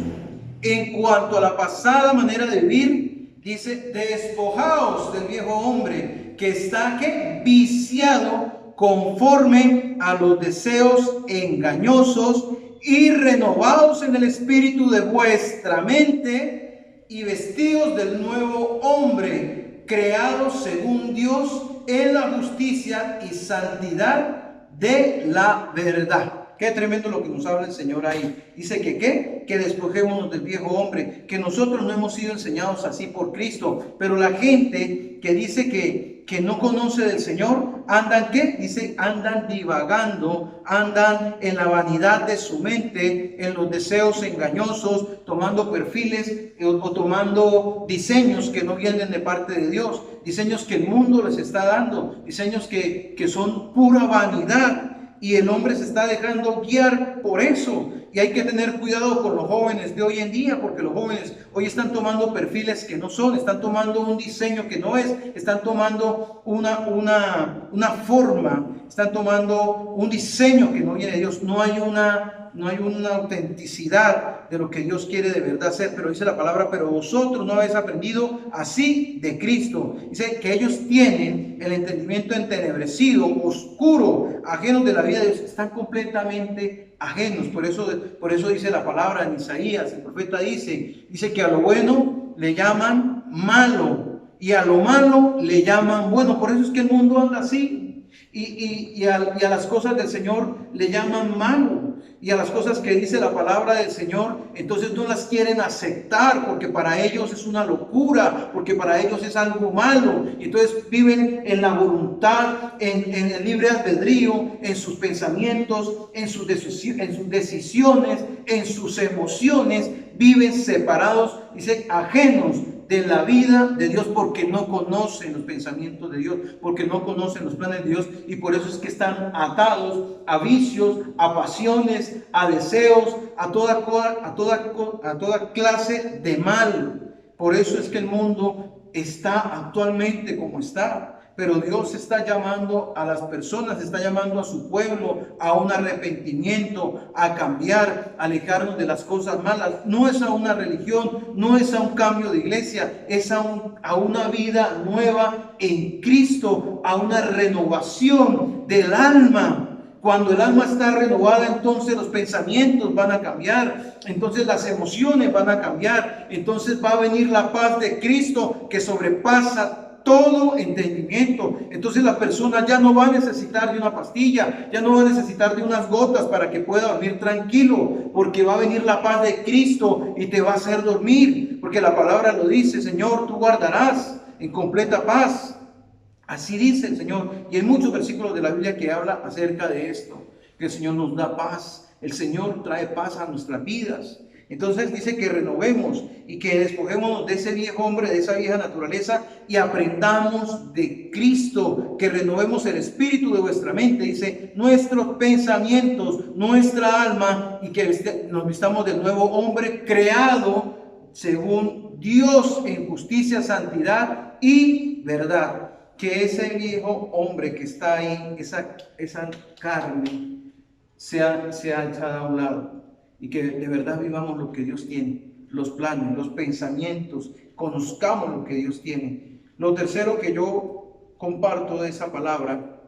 En cuanto a la pasada manera de vivir, dice, despojaos del viejo hombre que está viciado conforme a los deseos engañosos, y renovados en el espíritu de vuestra mente, y vestidos del nuevo hombre, creado según Dios en la justicia y santidad de la verdad. Qué tremendo lo que nos habla el Señor ahí. Dice que despojémonos del viejo hombre, que nosotros no hemos sido enseñados así por Cristo, pero la gente que dice que no conoce del Señor, andan dice, andan divagando, andan en la vanidad de su mente, en los deseos engañosos, tomando perfiles o tomando diseños que no vienen de parte de Dios, diseños que el mundo les está dando, diseños que son pura vanidad. Y el hombre se está dejando guiar por eso. Y hay que tener cuidado con los jóvenes de hoy en día, porque los jóvenes hoy están tomando perfiles que no son, están tomando un diseño que no es, están tomando una forma, están tomando un diseño que no viene de Dios. No hay una autenticidad de lo que Dios quiere de verdad hacer. Pero dice la palabra, pero vosotros no habéis aprendido así de Cristo. Dice que ellos tienen el entendimiento entenebrecido, oscuro, ajenos de la vida de Dios. Están completamente ajenos. Por eso dice la palabra en Isaías, el profeta dice que a lo bueno le llaman malo y a lo malo le llaman bueno. Por eso es que el mundo anda así. Y a las cosas del Señor le llaman malo, y a las cosas que dice la palabra del Señor entonces no las quieren aceptar, porque para ellos es una locura, porque para ellos es algo malo. Y entonces viven en la voluntad, en el libre albedrío, en sus pensamientos, en sus decisiones, en sus emociones. Viven separados, dice, ajenos de la vida de Dios, porque no conocen los pensamientos de Dios, porque no conocen los planes de Dios, y por eso es que están atados a vicios, a pasiones, a deseos, a toda clase de mal. Por eso es que el mundo está actualmente como está. Pero Dios está llamando a las personas, está llamando a su pueblo a un arrepentimiento, a cambiar, a alejarnos de las cosas malas. No es a una religión, no es a un cambio de iglesia, es a una vida nueva en Cristo, a una renovación del alma. Cuando el alma está renovada, entonces los pensamientos van a cambiar, entonces las emociones van a cambiar, entonces va a venir la paz de Cristo que sobrepasa todo entendimiento. Entonces la persona ya no va a necesitar de una pastilla, ya no va a necesitar de unas gotas para que pueda dormir tranquilo, porque va a venir la paz de Cristo y te va a hacer dormir, porque la palabra lo dice: Señor, tú guardarás en completa paz. Así dice el Señor. Y hay muchos versículos de la Biblia que habla acerca de esto, que el Señor nos da paz, el Señor trae paz a nuestras vidas. Entonces dice que renovemos y que despojémonos de ese viejo hombre, de esa vieja naturaleza, y aprendamos de Cristo, que renovemos el espíritu de vuestra mente, dice, nuestros pensamientos, nuestra alma, y que nos vistamos del nuevo hombre creado según Dios en justicia, santidad y verdad. Que ese viejo hombre que está ahí, esa carne, sea echada a un lado. Y que de verdad vivamos lo que Dios tiene, los planes, los pensamientos, conozcamos lo que Dios tiene. Lo tercero que yo comparto de esa palabra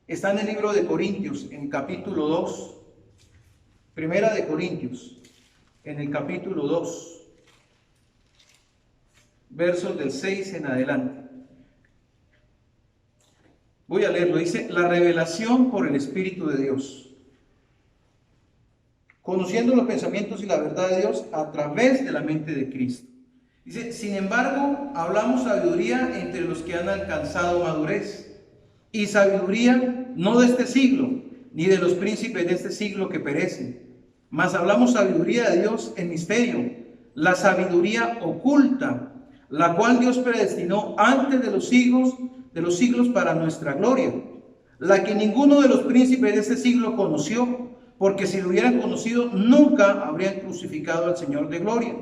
está en el libro de Corintios, en el capítulo 2. Primera de Corintios, en el capítulo 2, versos del 6 en adelante. Voy a leerlo. Dice: la revelación por el Espíritu de Dios, conociendo los pensamientos y la verdad de Dios a través de la mente de Cristo. Dice: sin embargo, hablamos sabiduría entre los que han alcanzado madurez, y sabiduría no de este siglo, ni de los príncipes de este siglo que perecen, mas hablamos sabiduría de Dios en misterio, la sabiduría oculta, la cual Dios predestinó antes de los siglos para nuestra gloria, la que ninguno de los príncipes de este siglo conoció, porque si lo hubieran conocido, nunca habrían crucificado al Señor de gloria.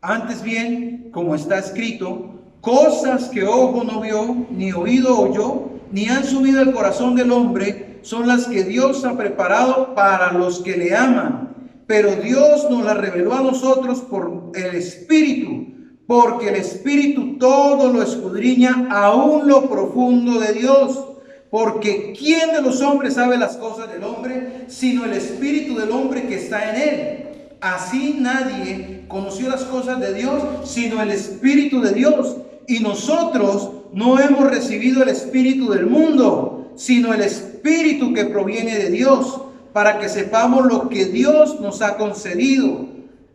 Antes bien, como está escrito, cosas que ojo no vio, ni oído oyó, ni han subido al corazón del hombre, son las que Dios ha preparado para los que le aman. Pero Dios nos las reveló a nosotros por el Espíritu, porque el Espíritu todo lo escudriña, aún lo profundo de Dios. Porque ¿quién de los hombres sabe las cosas del hombre, sino el Espíritu del hombre que está en él? Así nadie conoció las cosas de Dios, sino el Espíritu de Dios. Y nosotros no hemos recibido el espíritu del mundo, sino el Espíritu que proviene de Dios, para que sepamos lo que Dios nos ha concedido,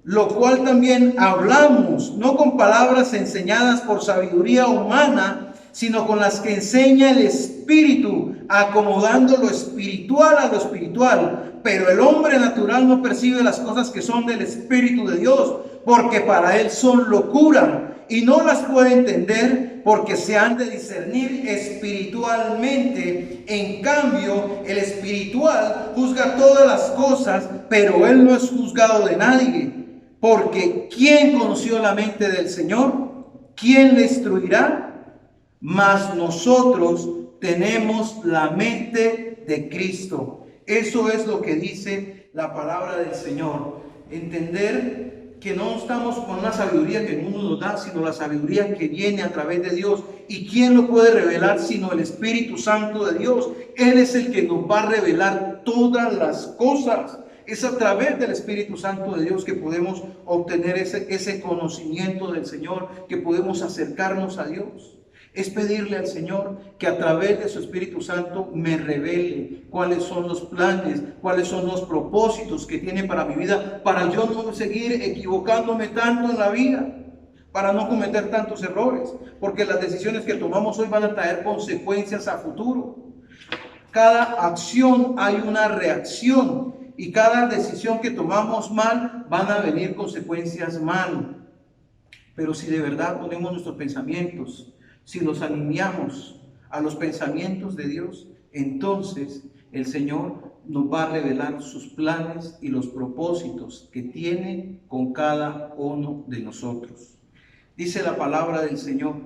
lo cual también hablamos, no con palabras enseñadas por sabiduría humana, sino con las que enseña el Espíritu, acomodando lo espiritual a lo espiritual. Pero el hombre natural no percibe las cosas que son del Espíritu de Dios, porque para él son locura, y no las puede entender, porque se han de discernir espiritualmente. En cambio, el espiritual juzga todas las cosas, pero él no es juzgado de nadie. Porque ¿quién conoció la mente del Señor? ¿Quién le instruirá? Mas nosotros tenemos la mente de Cristo. Eso es lo que dice la palabra del Señor. Entender que no estamos con una sabiduría que el mundo nos da, sino la sabiduría que viene a través de Dios. ¿Y quién lo puede revelar sino el Espíritu Santo de Dios? Él es el que nos va a revelar todas las cosas. Es a través del Espíritu Santo de Dios que podemos obtener ese conocimiento del Señor, que podemos acercarnos a Dios. Es pedirle al Señor que a través de su Espíritu Santo me revele cuáles son los planes, cuáles son los propósitos que tiene para mi vida, para yo no seguir equivocándome tanto en la vida, para no cometer tantos errores, porque las decisiones que tomamos hoy van a traer consecuencias a futuro. Cada acción hay una reacción, y cada decisión que tomamos mal van a venir consecuencias mal. Pero si de verdad ponemos nuestros pensamientos, si los alineamos a los pensamientos de Dios, entonces el Señor nos va a revelar sus planes y los propósitos que tiene con cada uno de nosotros. Dice la palabra del Señor,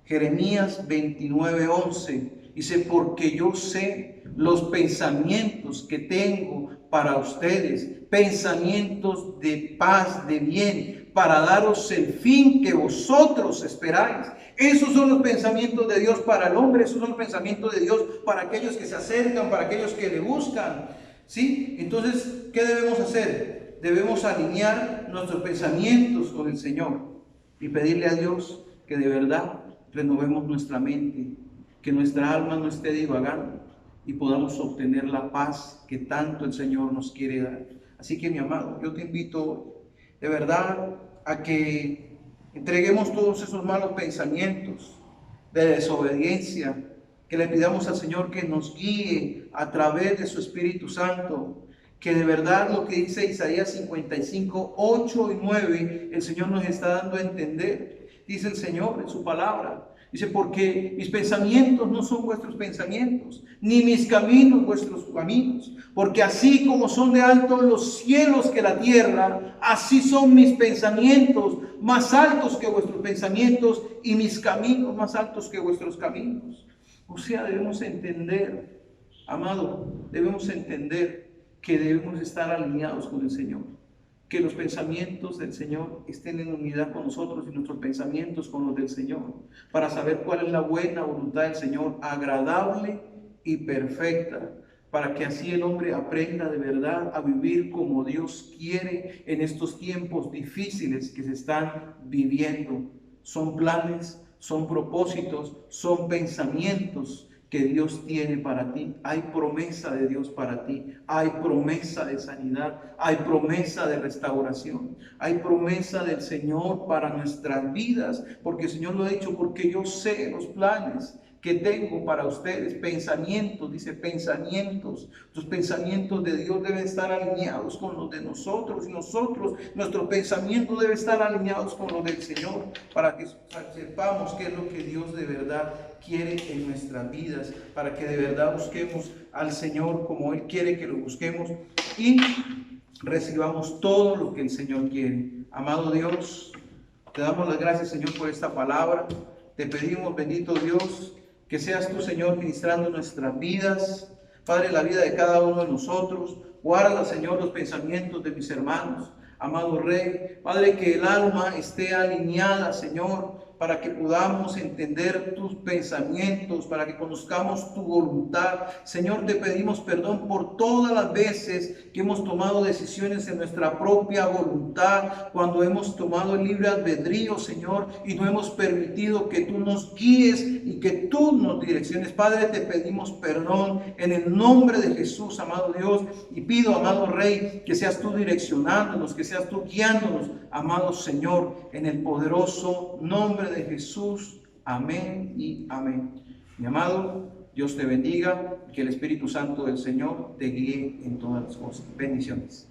Jeremías 29:11, dice: porque yo sé los pensamientos que tengo para ustedes, pensamientos de paz, de bien, para daros el fin que vosotros esperáis. Esos son los pensamientos de Dios para el hombre, esos son los pensamientos de Dios para aquellos que se acercan, para aquellos que le buscan. ¿Sí? Entonces, ¿qué debemos hacer? Debemos alinear nuestros pensamientos con el Señor y pedirle a Dios que de verdad renovemos nuestra mente, que nuestra alma no esté divagando y podamos obtener la paz que tanto el Señor nos quiere dar. Así que, mi amado, yo te invito de verdad a que entreguemos todos esos malos pensamientos de desobediencia, que le pidamos al Señor que nos guíe a través de su Espíritu Santo, que de verdad lo que dice Isaías 55, 8 y 9, el Señor nos está dando a entender. Dice el Señor en su palabra, dice: porque mis pensamientos no son vuestros pensamientos, ni mis caminos vuestros caminos. Porque así como son de altos los cielos que la tierra, así son mis pensamientos más altos que vuestros pensamientos, y mis caminos más altos que vuestros caminos. O sea, debemos entender, amado, debemos entender que debemos estar alineados con el Señor. Que los pensamientos del Señor estén en unidad con nosotros y nuestros pensamientos con los del Señor, para saber cuál es la buena voluntad del Señor, agradable y perfecta, para que así el hombre aprenda de verdad a vivir como Dios quiere en estos tiempos difíciles que se están viviendo. Son planes, son propósitos, son pensamientos que Dios tiene para ti. Hay promesa de Dios para ti, hay promesa de sanidad, hay promesa de restauración, hay promesa del Señor para nuestras vidas, porque el Señor lo ha dicho: porque yo sé los planes que tengo para ustedes, pensamientos, dice pensamientos. Los pensamientos de Dios deben estar alineados con los de nosotros, y nuestros pensamientos deben estar alineados con los del Señor, para que sepamos qué es lo que Dios de verdad quiere en nuestras vidas, para que de verdad busquemos al Señor como Él quiere que lo busquemos y recibamos todo lo que el Señor quiere. Amado Dios, te damos las gracias, Señor, por esta palabra. Te pedimos, bendito Dios, que seas tú, Señor, ministrando nuestras vidas, Padre, la vida de cada uno de nosotros. Guarda, Señor, los pensamientos de mis hermanos. Amado Rey, Padre, que el alma esté alineada, Señor, para que podamos entender tus pensamientos, para que conozcamos tu voluntad. Señor, te pedimos perdón por todas las veces que hemos tomado decisiones en nuestra propia voluntad, cuando hemos tomado el libre albedrío, Señor, y no hemos permitido que tú nos guíes y que tú nos direcciones. Padre, te pedimos perdón en el nombre de Jesús, amado Dios, y pido, amado Rey, que seas tú direccionándonos, que seas tú guiándonos, amado Señor, en el poderoso nombre de Jesús. Amén y amén. Mi amado, Dios te bendiga y que el Espíritu Santo del Señor te guíe en todas las cosas. Bendiciones.